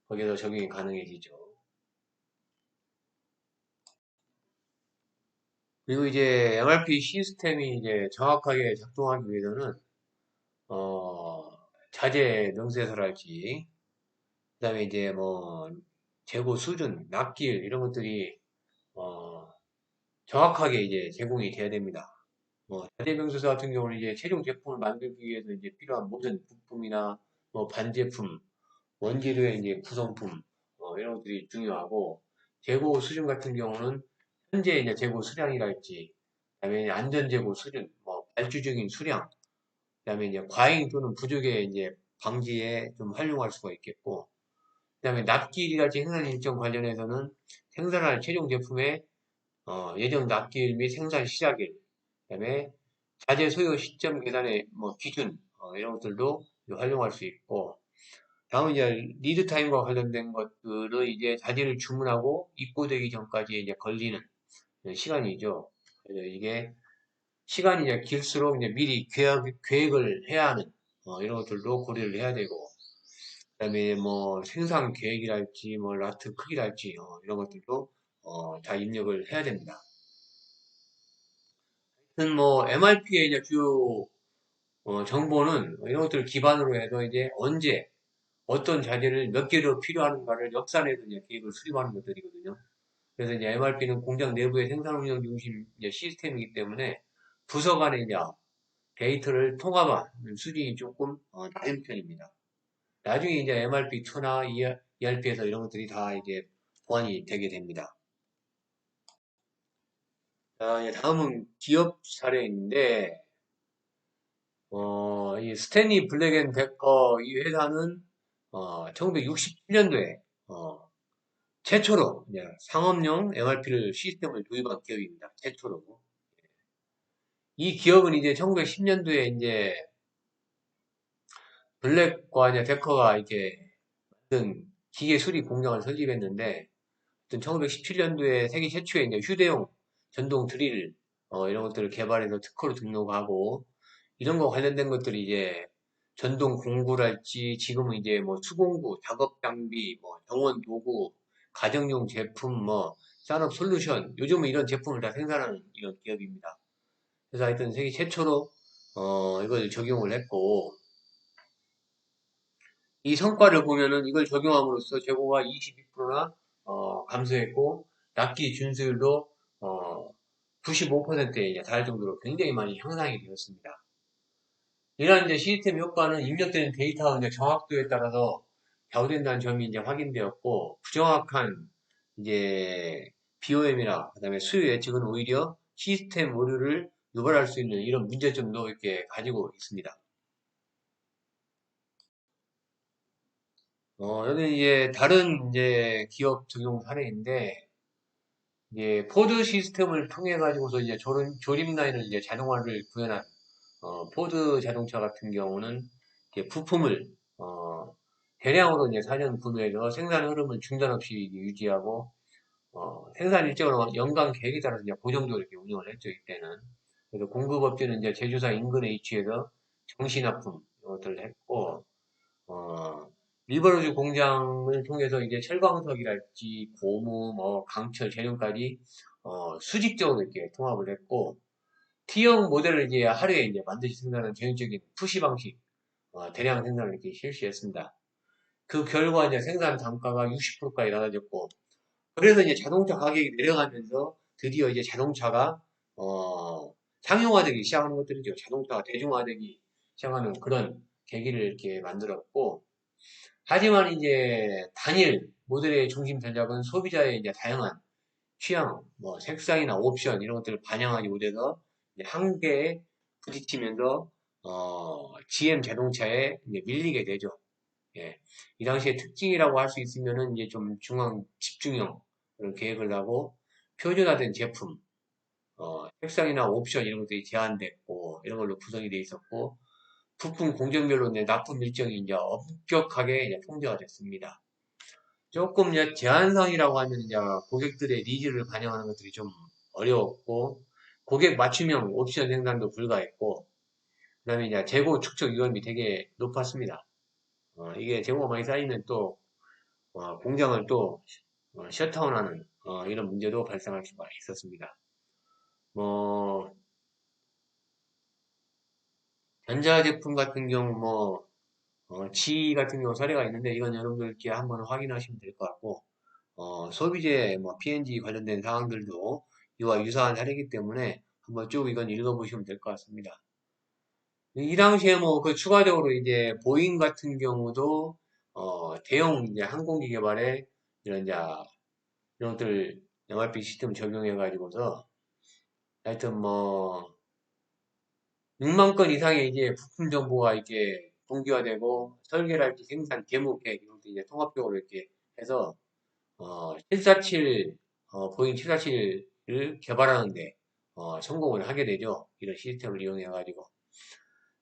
Speaker 1: 거기서 적용이 가능해지죠. 그리고 이제 MRP 시스템이 이제 정확하게 작동하기 위해서는 어, 자재 명세서랄지 그다음에 이제 뭐 재고 수준, 납기일 이런 것들이 어, 정확하게 이제 제공이 돼야 됩니다. 뭐 자재명세서 같은 경우는 이제 최종 제품을 만들기 위해서 이제 필요한 모든 부품이나 뭐 반제품, 원재료의 이제 구성품 이런 것들이 중요하고 재고 수준 같은 경우는 현재 이제 재고 수량이랄지 그다음에 안전 재고 수준, 뭐 발주적인 수량, 그다음에 이제 과잉 또는 부족의 이제 방지에 좀 활용할 수가 있겠고 그다음에 납기일이랄지 생산 일정 관련해서는 생산할 최종 제품의 예정 납기일 및 생산 시작일, 그다음에 자재 소요 시점 계산의 뭐 기준 이런 것들도 활용할 수 있고 다음은 이제 리드 타임과 관련된 것들은 이제 자재를 주문하고 입고되기 전까지 이제 걸리는 시간이죠. 그래서 이게 시간이 이제 길수록 이제 미리 계획을 해야 하는 이런 것들도 고려를 해야 되고 그다음에 뭐 생산 계획이랄지 뭐 라트 크기랄지 이런 것들도 다 입력을 해야 됩니다. 하여튼 뭐 MRP의 이제 주요 정보는 이런 것들을 기반으로 해서 이제 언제 어떤 자재를 몇 개로 필요한가를 역산해서 이제 계획을 수립하는 것들이거든요. 그래서 이제 MRP는 공장 내부의 생산 운영 중심 이제 시스템이기 때문에 부서 간의 이제 데이터를 통합하는 수준이 조금 낮은 편입니다. 나중에 이제 MRP2나 ERP에서 이런 것들이 다 이제 보완이 되게 됩니다. 자, 이제 다음은 기업 사례인데, 이 스탠리 블랙 앤 데커 이 회사는 1967년도에 최초로 이제 상업용 MRP를 시스템을 도입한 기업입니다. 최초로. 이 기업은 이제 1910년도에 이제 블랙과 이제 데커가 이렇게 만든 기계 수리 공장을 설립했는데, 1917년도에 세계 최초의 이제 휴대용 전동 드릴 이런 것들을 개발해서 특허로 등록하고 이런 거 관련된 것들이 이제 전동 공구랄지 지금은 이제 뭐 수공구, 작업 장비, 뭐 정원 도구, 가정용 제품, 뭐 산업 솔루션 요즘은 이런 제품을 다 생산하는 이런 기업입니다. 그래서 하여튼 세계 최초로 이걸 적용을 했고 이 성과를 보면은 이걸 적용함으로써 재고가 22%나 감소했고 납기 준수율도 95%에 이제 달할 정도로 굉장히 많이 향상이 되었습니다. 이러한 이제 시스템 효과는 입력되는 데이터 이제 정확도에 따라서 좌우된다는 점이 이제 확인되었고 부정확한 이제 BOM이나 그다음에 수요 예측은 오히려 시스템 오류를 유발할 수 있는 이런 문제점도 이렇게 가지고 있습니다. 여기 이제 다른 이제 기업 적용 사례인데, 이제 포드 시스템을 통해 가지고서 이제 조립 라인을 이제 자동화를 구현한 포드 자동차 같은 경우는 이제 부품을 대량으로 이제 사전 구매해서 생산 흐름을 중단 없이 유지하고 생산 일정을 연간 계획에 따라서 이제 고정적으로 이렇게 운영을 했죠 이때는. 그래서 공급업체는 이제 제조사 인근에 위치해서 정시납품 이것들을 했고 어, 리버로즈 공장을 통해서 이제 철광석이랄지 고무, 뭐 강철, 재련까지 수직적으로 이렇게 통합을 했고 T형 모델을 이제 하루에 이제 반드시 생산하는 전형적인 푸시 방식 대량 생산을 이렇게 실시했습니다. 그 결과 이제 생산 단가가 60%까지 낮아졌고 그래서 이제 자동차 가격이 내려가면서 드디어 이제 자동차가 상용화되기 시작하는 것들이죠. 자동차가 대중화되기 시작하는 그런 계기를 이렇게 만들었고 하지만 이제 단일 모델의 중심 전략은 소비자의 이제 다양한 취향, 뭐 색상이나 옵션 이런 것들을 반영하지 못해서 이제 한계에 부딪히면서 GM 자동차에 이제 밀리게 되죠. 예. 이 당시의 특징이라고 할 수 있으면은 이제 좀 중앙 집중형 그런 계획을 하고 표준화된 제품, 색상이나 옵션 이런 것들이 제한됐고 이런 걸로 구성이 돼 있었고 부품 공정별로 이제 납품 일정이 이제 엄격하게 이제 통제가 됐습니다. 조금 이제 제한상이라고 하면 이제 고객들의 니즈를 반영하는 것들이 좀 어려웠고 고객 맞춤형 옵션 생산도 불가했고 그다음에 이제 재고 축적 위험이 되게 높았습니다. 이게 재고가 많이 쌓이면 또 공장을 또 셧다운하는 이런 문제도 발생할 수가 있었습니다. 뭐 전자제품 같은 경우 지 같은 경우 사례가 있는데 이건 여러분들께 한번 확인하시면 될 것 같고 소비재 P&G 관련된 사항들도 이와 유사한 사례이기 때문에 한번 쭉 이건 읽어보시면 될 것 같습니다. 이 당시에 그 추가적으로 이제 보잉 같은 경우도 대형 이제 항공기 개발에 이런 이제 이런 것들 MRP 시스템 적용해 가지고서 하여튼 6만 건 이상의 이제 부품 정보가 이렇게 동기화되고 설계랄지 생산 개모 계획 이런 것도 이제 통합적으로 이렇게 해서 747 보잉 747을 개발하는데 성공을 하게 되죠. 이런 시스템을 이용해 가지고.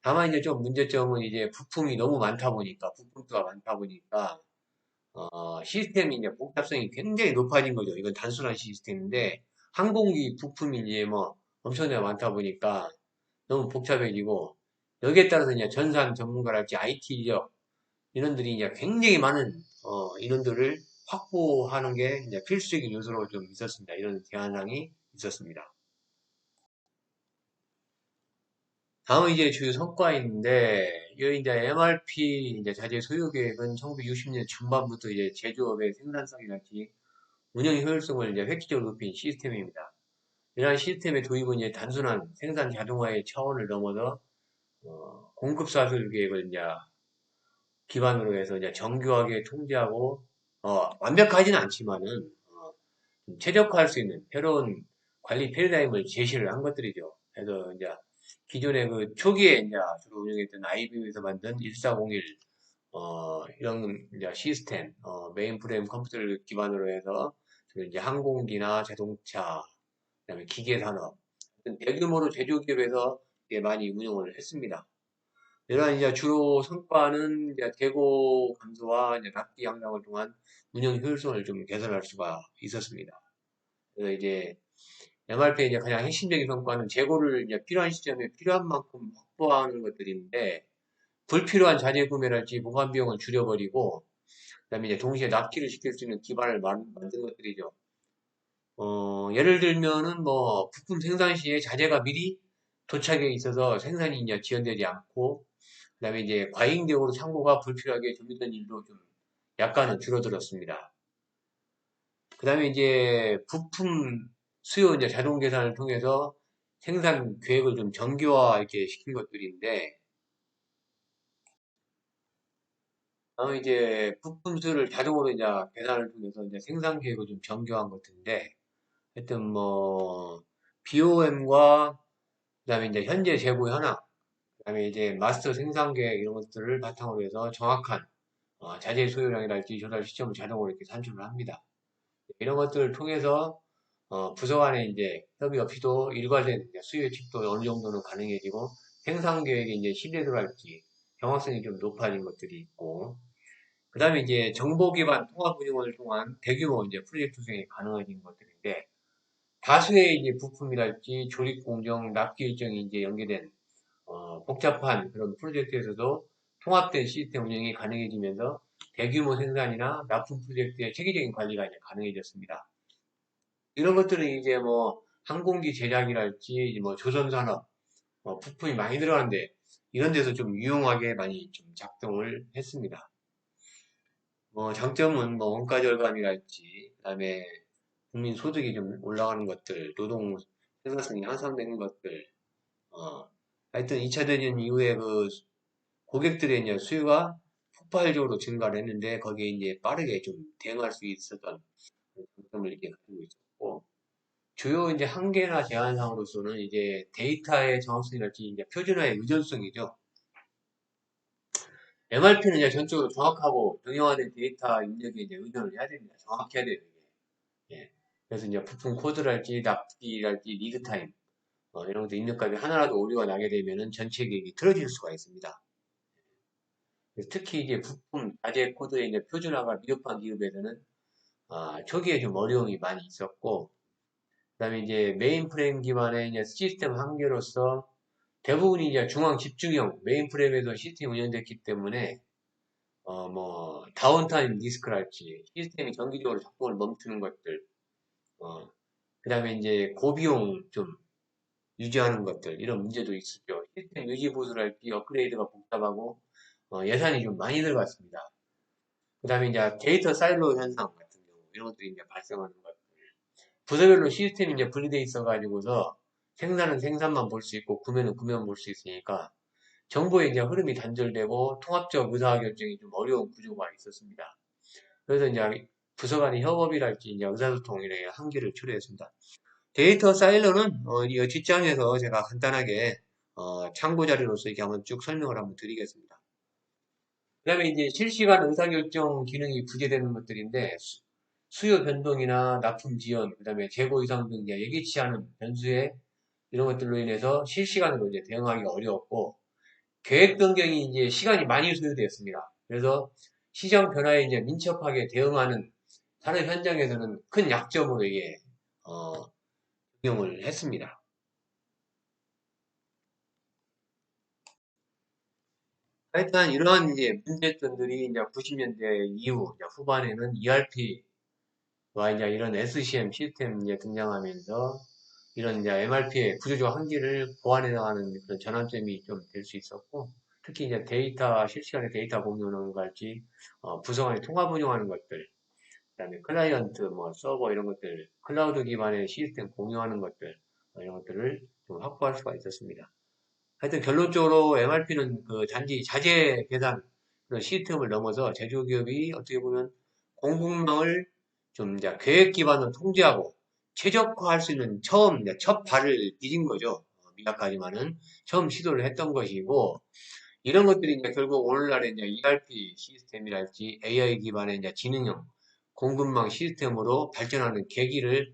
Speaker 1: 다만 이제 좀 문제점은 이제 부품이 너무 많다 보니까 부품수가 많다 보니까 시스템이 이제 복잡성이 굉장히 높아진 거죠. 이건 단순한 시스템인데 항공기 부품이 이제 엄청나게 많다 보니까 너무 복잡해지고 여기에 따라서 이제 전산 전문가랄지 IT력 인원들이 이제 굉장히 많은 인원들을 확보하는 게 이제 필수적인 요소로 좀 있었습니다. 이런 제한상이 있었습니다. 다음은 이제 주요 성과인데, 이 이제 MRP 이제 자재 소요 계획은 1960년 중반부터 이제 제조업의 생산성이랄지 운영 효율성을 이제 획기적으로 높인 시스템입니다. 이러한 시스템의 도입은 이제 단순한 생산 자동화의 차원을 넘어서 공급 사슬 계획을 이제 기반으로 해서 이제 정교하게 통제하고 완벽하지는 않지만은 좀 최적화할 수 있는 새로운 관리 패러다임을 제시를 한 것들이죠. 그래서 이제 기존의 그 초기에 이제 주로 운영했던 IBM에서 만든 1401 이런 이제 시스템 메인프레임 컴퓨터를 기반으로 해서 이제 항공기나 자동차 그다음에 기계 산업 대규모로 제조 기업에서 많이 운영을 했습니다. 이러한 이제 주로 성과는 이제 대고 감소와 이제 납기 향상을 통한 운영 효율성을 좀 개선할 수가 있었습니다. 그래서 이제 MRP의 이제 가장 핵심적인 성과는 재고를 이제 필요한 시점에 필요한 만큼 확보하는 것들인데 불필요한 자재 구매랄지 보관 비용을 줄여버리고 그다음에 이제 동시에 납기를 시킬 수 있는 기반을 만든 것들이죠. 예를 들면은 부품 생산 시에 자재가 미리 도착해 있어서 생산이 이제 지연되지 않고 그다음에 이제 과잉적으로 창고가 불필요하게 정리된 일도 좀 약간은 줄어들었습니다. 그다음에 이제 부품 수요 이제 자동 계산을 통해서 생산 계획을 좀 정교화 이렇게 시킨 것들인데, 다음에 이제 부품 수를 자동으로 이제 계산을 통해서 이제 생산 계획을 좀 정교화한 것인데, 하여튼 BOM과 그다음에 이제 현재 재고 현황, 그다음에 이제 마스터 생산 계획 이런 것들을 바탕으로 해서 정확한 자재 소요량이랄지 조달 시점을 자동으로 이렇게 산출을 합니다. 이런 것들을 통해서 부서 간의 이제 협의 없이도 일괄된 수요 예측도 어느 정도는 가능해지고 생산 계획의 이제 신뢰도랄지 정확성이 좀 높아진 것들이 있고 그 다음에 이제 정보 기반 통합 운영을 통한 대규모 이제 프로젝트 수행이 가능해진 것들인데 다수의 이제 부품이랄지 조립 공정, 납기 일정이 이제 연계된 복잡한 그런 프로젝트에서도 통합된 시스템 운영이 가능해지면서 대규모 생산이나 납품 프로젝트의 체계적인 관리가 이제 가능해졌습니다. 이런 것들은 이제 항공기 제작이랄지 조선산업 부품이 많이 들어가는데 이런 데서 좀 유용하게 많이 좀 작동을 했습니다. 장점은 원가 절감이랄지 그다음에 국민 소득이 좀 올라가는 것들, 노동 생산성이 향상되는 것들, 하여튼 2차 대전 이후에 그 고객들의 이제 수요가 폭발적으로 증가를 했는데 거기에 이제 빠르게 좀 대응할 수 있었던 장점을 이렇게 가지고 있었고 주요 이제 한계나 제한상으로서는 이제 데이터의 정확성이랄지 이제 표준화의 의존성이죠. MRP는 이제 전적으로 정확하고 정형화된 데이터 입력에 이제 의존을 해야 됩니다. 정확해야 돼요. 예. 그래서 이제 부품 코드랄지 납기랄지 리드타임 이런 것도 입력값이 하나라도 오류가 나게 되면은 전체 계획이 틀어질 수가 있습니다. 특히 이제 부품 자재 코드의 이제 표준화가 미흡한 기업에서는 초기에 좀 어려움이 많이 있었고, 그다음에 이제 메인프레임 기반의 이제 시스템 한계로서 대부분이 이제 중앙 집중형 메인프레임에서 시스템이 운영됐기 때문에 뭐 다운타임 디스크랄지 시스템이 정기적으로 작동을 멈추는 것들, 그다음에 이제 고비용 좀 유지하는 것들 이런 문제도 있었죠. 시스템 유지 보수랄지 업그레이드가 복잡하고 예산이 좀 많이 들어갔습니다. 그다음에 이제 데이터 사일로 현상 같은 경우 이런 것들이 이제 발생하는 것. 부서별로 시스템이 이제 분리돼 있어 가지고서 생산은 생산만 볼 수 있고 구매는 구매만 볼 수 있으니까 정보의 이제 흐름이 단절되고 통합적 의사결정이 좀 어려운 구조가 있었습니다. 그래서 이제 부서 간의 협업이랄지 이제 의사소통이라는 한계를 초래했습니다. 데이터 사일로는 이 뒷장에서 제가 간단하게 참고 자료로서 이렇게 한번 쭉 설명을 한번 드리겠습니다. 그다음에 이제 실시간 의사결정 기능이 부재되는 것들인데 수요 변동이나 납품 지연, 그다음에 재고 이상 등 이제 예기치 않은 변수에 이런 것들로 인해서 실시간으로 이제 대응하기가 어려웠고 계획 변경이 이제 시간이 많이 소요되었습니다. 그래서 시장 변화에 이제 민첩하게 대응하는 산업 현장에서는 큰 약점으로 이게 적용을 했습니다. 하여튼 이러한 이제 문제점들이 이제 90년대 이후 이제 후반에는 ERP와 이제 이런 SCM 시스템 이제 등장하면서 이런 이제 MRP의 구조적 한계를 보완해 나가는 그런 전환점이 좀 될 수 있었고, 특히 이제 실시간의 데이터 공유는 갈지, 부서 간의 통합 운영하는 것들, 그다음에 클라이언트, 뭐 서버 이런 것들, 클라우드 기반의 시스템 공유하는 것들, 이런 것들을 좀 확보할 수가 있었습니다. 하여튼 결론적으로 MRP는 그 단지 자재 계산 그런 시스템을 넘어서 제조기업이 어떻게 보면 공급망을 좀 이제 계획 기반으로 통제하고 최적화할 수 있는 처음 이제 첫 발을 디딘 거죠. 미약하지만은 처음 시도를 했던 것이고 이런 것들이 이제 결국 오늘날의 이제 ERP 시스템이랄지 AI 기반의 이제 지능형 공급망 시스템으로 발전하는 계기를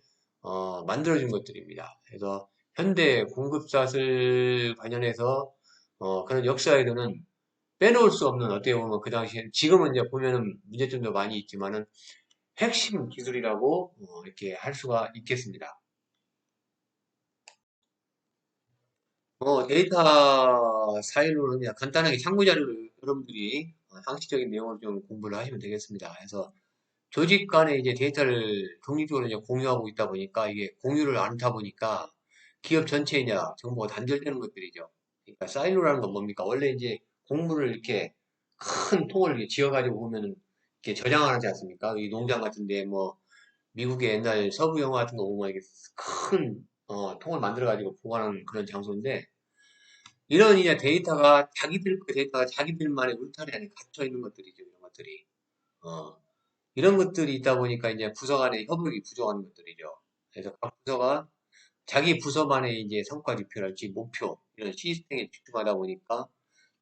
Speaker 1: 만들어준 것들입니다. 그래서 현대 공급사슬 관련해서 그런 역사에서는 빼놓을 수 없는 어떻게 보면 그 당시에 지금은 이제 보면은 문제점도 많이 있지만은 핵심 기술이라고 이렇게 할 수가 있겠습니다. 데이터 사이로는 그냥 간단하게 참고 자료를 여러분들이 상식적인 내용을 좀 공부를 하시면 되겠습니다. 그래서 조직 간에 이제 데이터를 독립적으로 이제 공유하고 있다 보니까 이게 공유를 않다 보니까 기업 전체에 이제 정보가 단절되는 것들이죠. 그러니까 사일로라는 건 뭡니까? 원래 이제 공물을 이렇게 큰 통을 이렇게 지어가지고 보면은 이렇게 저장을 하지 않습니까? 이 농장 같은데 뭐 미국의 옛날 서부 영화 같은 거 보면 이게 큰 통을 만들어가지고 보관하는 그런 장소인데 이런 이제 데이터가 자기들 그 데이터가 자기들만의 울타리 안에 갇혀 있는 것들이죠. 이런 것들이. 어, 이런 것들이 있다 보니까 이제 부서 간의 협력이 부족한 것들이죠. 그래서 각 부서가 자기 부서만의 이제 성과 지표랄지 목표 이런 시스템에 집중하다 보니까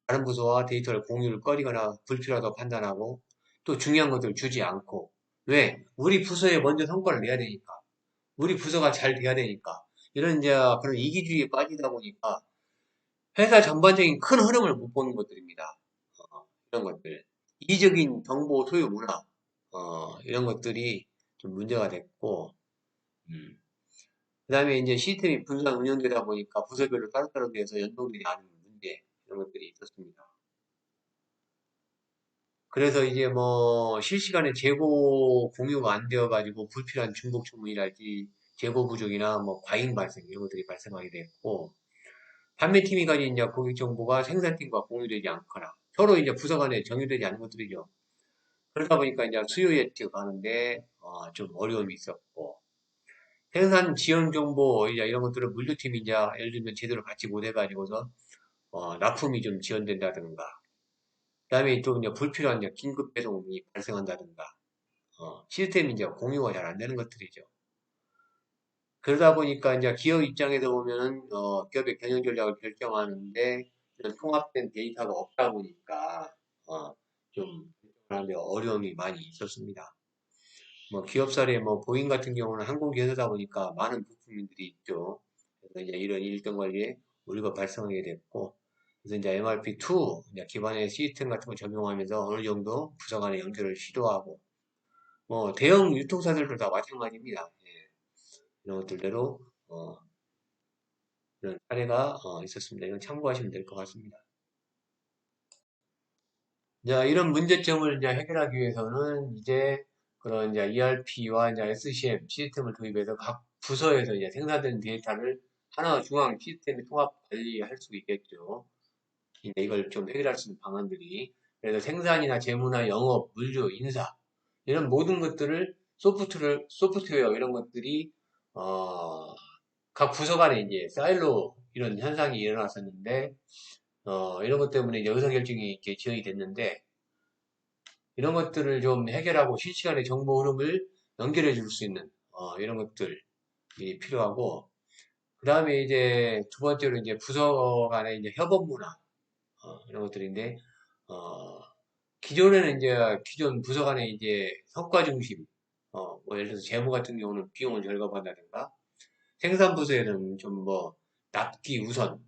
Speaker 1: 다른 부서와 데이터를 공유를 꺼리거나 불필요하다고 판단하고 또 중요한 것들을 주지 않고 왜? 우리 부서에 먼저 성과를 내야 되니까 우리 부서가 잘 돼야 되니까 이런 이제 그런 이기주의에 빠지다 보니까 회사 전반적인 큰 흐름을 못 보는 것들입니다. 이런 것들 이기적인 정보 소유 문화 이런 것들이 좀 문제가 됐고 음. 그다음에 이제 시스템이 분산 운영되다 보니까 부서별로 따로따로 돼서 연동되지 않은 문제 이런 것들이 있었습니다. 그래서 이제 뭐 실시간에 재고 공유가 안 되어 가지고 불필요한 중복 주문이랄지 재고 부족이나 뭐 과잉 발생 이런 것들이 발생하게 됐고 판매팀이 가진 이제 고객 정보가 생산팀과 공유되지 않거나 서로 이제 부서 간에 정의되지 않은 것들이죠. 그러다 보니까 이제 수요 예측하는데 좀 어려움이 있었고 생산 지연 정보 이제 이런 것들은 물류팀이 이제 예를 들면 제대로 받지 못해가지고서 납품이 좀 지연된다든가 그다음에 또 이제 불필요한 이제 긴급 배송이 발생한다든가 시스템이 이제 공유가 잘 안 되는 것들이죠. 그러다 보니까 이제 기업 입장에서 보면은 기업의 경영 전략을 결정하는데 이런 통합된 데이터가 없다 보니까 좀 하는데 어려움이 많이 있었습니다. 뭐 기업 사례 뭐 보잉 같은 경우는 항공기회사다 보니까 많은 부품들이 있죠. 그래서 이제 이런 일정 관리에 우리가 발생하게 됐고, 그래서 이제 MRP2 이제 기반의 시스템 같은 걸 적용하면서 어느 정도 부서 간의 연결을 시도하고, 뭐 대형 유통사들도 다 마찬가지입니다. 예, 이런 것들대로 이런 사례가 있었습니다. 이건 참고하시면 될 것 같습니다. 자, 이런 문제점을 이제 해결하기 위해서는 이제 그런 이제 ERP와 이제 SCM 시스템을 도입해서 각 부서에서 이제 생산된 데이터를 하나 중앙 시스템에 통합 관리할 수 있겠죠. 이제 이걸 좀 해결할 수 있는 방안들이. 그래서 생산이나 재무나 영업, 물류, 인사 이런 모든 것들을 소프트웨어 이런 것들이 어, 각 부서 간에 이제 사일로 이런 현상이 일어났었는데 이런 것 때문에 이제 의사결정이 이렇게 지연이 됐는데 이런 것들을 좀 해결하고 실시간의 정보 흐름을 연결해 줄 수 있는 이런 것들이 필요하고 그 다음에 이제 두 번째로 이제 부서 간의 이제 협업 문화 이런 것들인데 어, 기존에는 이제 기존 부서 간의 이제 성과 중심 뭐 예를 들어서 재무 같은 경우는 비용을 절감한다든가 생산 부서에는 좀 뭐 납기 우선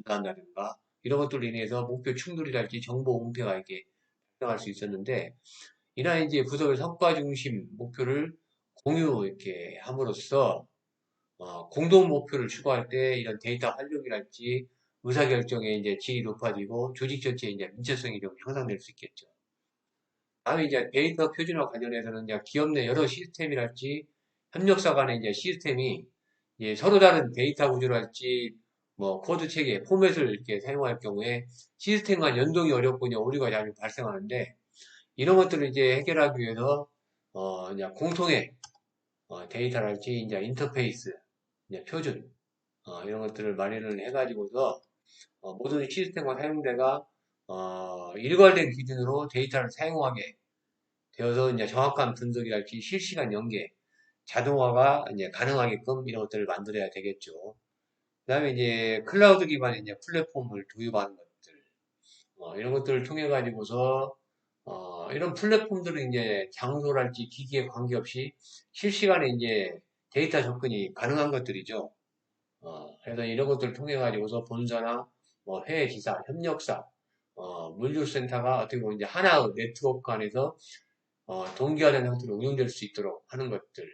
Speaker 1: 한다든가 이런 것들로 인해서 목표 충돌이랄지 정보 은폐가 이렇게 발생할 수 있었는데 이러한 이제 부서별 성과 중심 목표를 공유 이렇게 함으로써 공동 목표를 추구할 때 이런 데이터 활용이랄지 의사결정의 이제 질이 높아지고 조직 전체의 이제 민첩성이 좀 향상될 수 있겠죠. 다음에 이제 데이터 표준화 관련해서는 이제 기업 내 여러 시스템이랄지 협력사 간의 이제 시스템이 이제 서로 다른 데이터 구조랄지 뭐 코드 체계, 포맷을 이렇게 사용할 경우에 시스템 간 연동이 어렵거나 오류가 자주 발생하는데 이런 것들을 이제 해결하기 위해서 이제 공통의 데이터랄지 이제 인터페이스, 이제 표준 이런 것들을 마련을 해가지고서 모든 시스템과 사용자가 일괄된 기준으로 데이터를 사용하게 되어서 이제 정확한 분석이랄지 실시간 연계, 자동화가 이제 가능하게끔 이런 것들을 만들어야 되겠죠. 그다음에 이제 클라우드 기반의 이제 플랫폼을 도입하는 것들, 이런 것들을 통해 가지고서 이런 플랫폼들은 이제 장소랄지 기기에 관계없이 실시간에 이제 데이터 접근이 가능한 것들이죠. 그래서 이런 것들을 통해 가지고서 본사나 뭐 해외 지사, 협력사, 물류센터가 어떻게 보면 이제 하나의 네트워크 안에서 동기화된 형태로 운영될 수 있도록 하는 것들.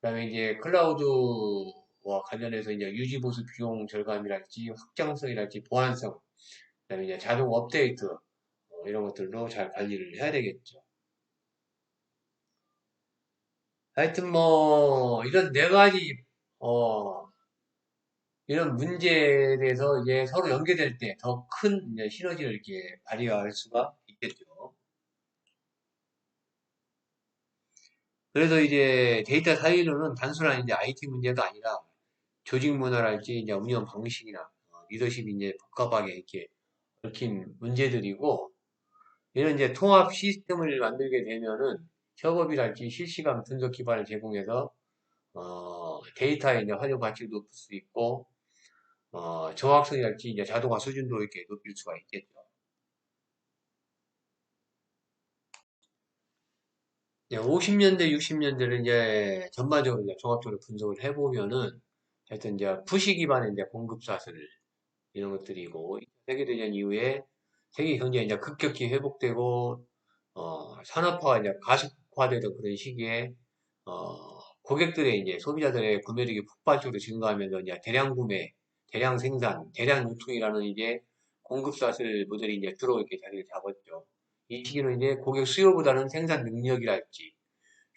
Speaker 1: 그다음에 이제 클라우드와 관련해서 이제 유지 보수 비용 절감이랄지 확장성이랄지 보안성, 그다음에 이제 자동 업데이트 이런 것들도 잘 관리를 해야 되겠죠. 하여튼 뭐 이런 네 가지 어, 이런 문제에 대해서 이제 서로 연계될 때 더 큰 시너지를 이렇게 발휘할 수가 있겠죠. 그래서 이제 데이터 사이로는 단순한 이제 IT 문제가 아니라 조직 문화랄지 이제 운영 방식이나 리더십이 이제 복잡하게 이렇게 얽힌 문제들이고 이런 이제 통합 시스템을 만들게 되면은 협업이랄지 실시간 분석 기반을 제공해서 데이터의 이제 활용 가치를 높일 수 있고 정확성이랄지 이제 자동화 수준도 이렇게 높일 수가 있겠죠. 50년대, 60년대를 이제 전반적으로 이제 종합적으로 분석을 해보면은 하여튼 이제 푸시 기반의 이제 공급 사슬 이런 것들이고 세계대전 이후에 세계 경제가 이제 급격히 회복되고 산업화가 이제 가속화되던 그런 시기에 고객들의 이제 소비자들의 구매력이 폭발적으로 증가하면서 이제 대량 구매, 대량 생산, 대량 유통이라는 이제 공급사슬 모델이 이제 주로 이렇게 자리를 잡았죠. 이 시기는 이제 고객 수요보다는 생산 능력이랄지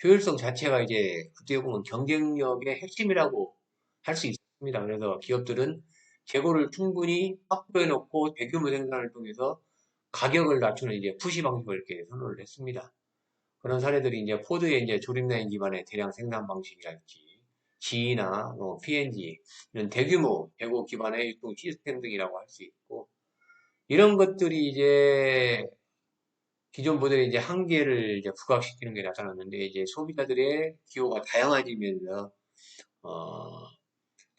Speaker 1: 효율성 자체가 이제 어떻게 보면 경쟁력의 핵심이라고 할 수 있습니다. 그래서 기업들은 재고를 충분히 확보해 놓고 대규모 생산을 통해서 가격을 낮추는 이제 푸시 방식을 이렇게 선호를 했습니다. 그런 사례들이 이제 포드의 이제 조립라인 기반의 대량 생산 방식이랄지, G나 PNG 이런 대규모 재고 기반의 유통 시스템 등이라고 할 수 있고, 이런 것들이 이제 기존 모델의 이제 한계를 이제 부각시키는 게 나타났는데, 이제 소비자들의 기호가 다양해지면서, 어,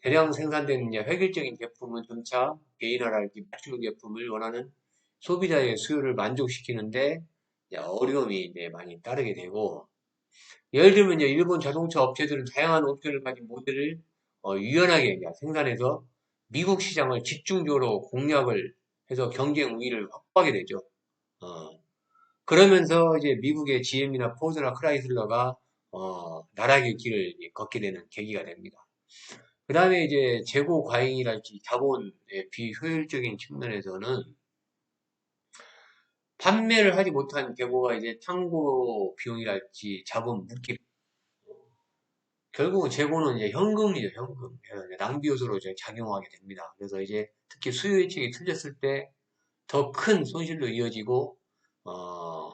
Speaker 1: 대량 생산된 이제 획일적인 제품은 점차 개인화랄지 맞춤 제품을 원하는 소비자의 수요를 만족시키는데 어려움이 이제 많이 따르게 되고 예를 들면 이제 일본 자동차 업체들은 다양한 옵션을 가진 모델을 유연하게 그냥 생산해서 미국 시장을 집중적으로 공략을 해서 경쟁 우위를 확보하게 되죠. 어, 그러면서 이제 미국의 GM이나 포드나 크라이슬러가 나락의 길을 이제 걷게 되는 계기가 됩니다. 그 다음에 이제 재고 과잉이랄지 자본의 비효율적인 측면에서는 판매를 하지 못한 재고가 이제 창고 비용이랄지 자본 묶기, 결국은 재고는 이제 현금이죠, 현금. 그래서 이제 낭비 요소로 이제 작용하게 됩니다. 그래서 이제 특히 수요 예측이 틀렸을 때 더 큰 손실로 이어지고, 어,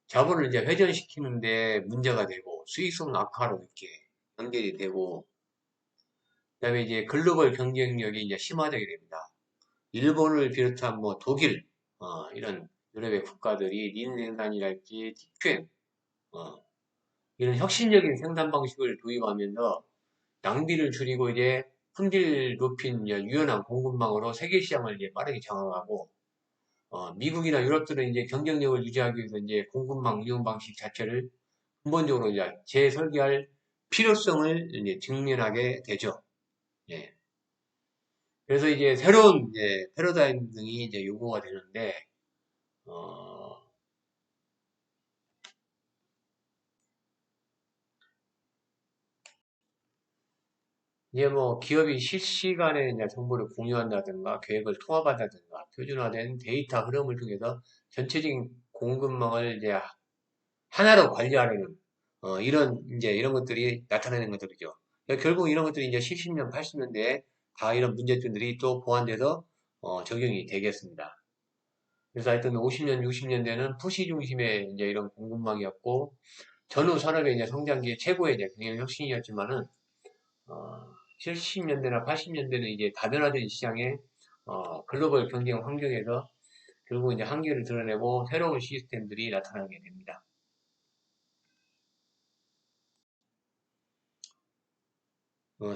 Speaker 1: 자본을 이제 회전시키는데 문제가 되고, 수익성 악화로 이렇게 연결이 되고, 그다음에 이제 글로벌 경쟁력이 이제 심화되게 됩니다. 일본을 비롯한 뭐 독일, 이런 유럽의 국가들이 린 생산이랄지 티큐 이런 혁신적인 생산 방식을 도입하면서 낭비를 줄이고 이제 품질 높인 유연한 공급망으로 세계 시장을 이제 빠르게 장악하고 미국이나 유럽들은 이제 경쟁력을 유지하기 위해서 이제 공급망 운영 방식 자체를 근본적으로 이제 재설계할 필요성을 이제 직면하게 되죠. 예. 그래서 이제 새로운 이제 패러다임 등이 이제 요구가 되는데 어, 이제 뭐 기업이 실시간에 이제 정보를 공유한다든가 계획을 통합한다든가 표준화된 데이터 흐름을 통해서 전체적인 공급망을 이제 하나로 관리하려는 이런 것들이 나타나는 것들이죠. 그러니까 결국 이런 것들이 이제 70년, 80년대에 다 이런 문제점들이 또 보완돼서 적용이 되겠습니다. 그래서 하여튼 50년, 60년대는 푸시 중심의 이제 이런 공급망이었고 전후 산업의 이제 성장기의 최고의 이제 경영 혁신이었지만은 어, 70년대나 80년대는 이제 다변화된 시장의 글로벌 경쟁 환경에서 결국 이제 한계를 드러내고 새로운 시스템들이 나타나게 됩니다.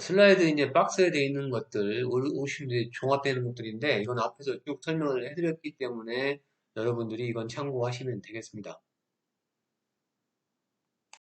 Speaker 1: 슬라이드 이제 박스에 되어 있는 것들, 오신데 종합되는 것들인데, 이건 앞에서 쭉 설명을 해드렸기 때문에 여러분들이 이건 참고하시면 되겠습니다.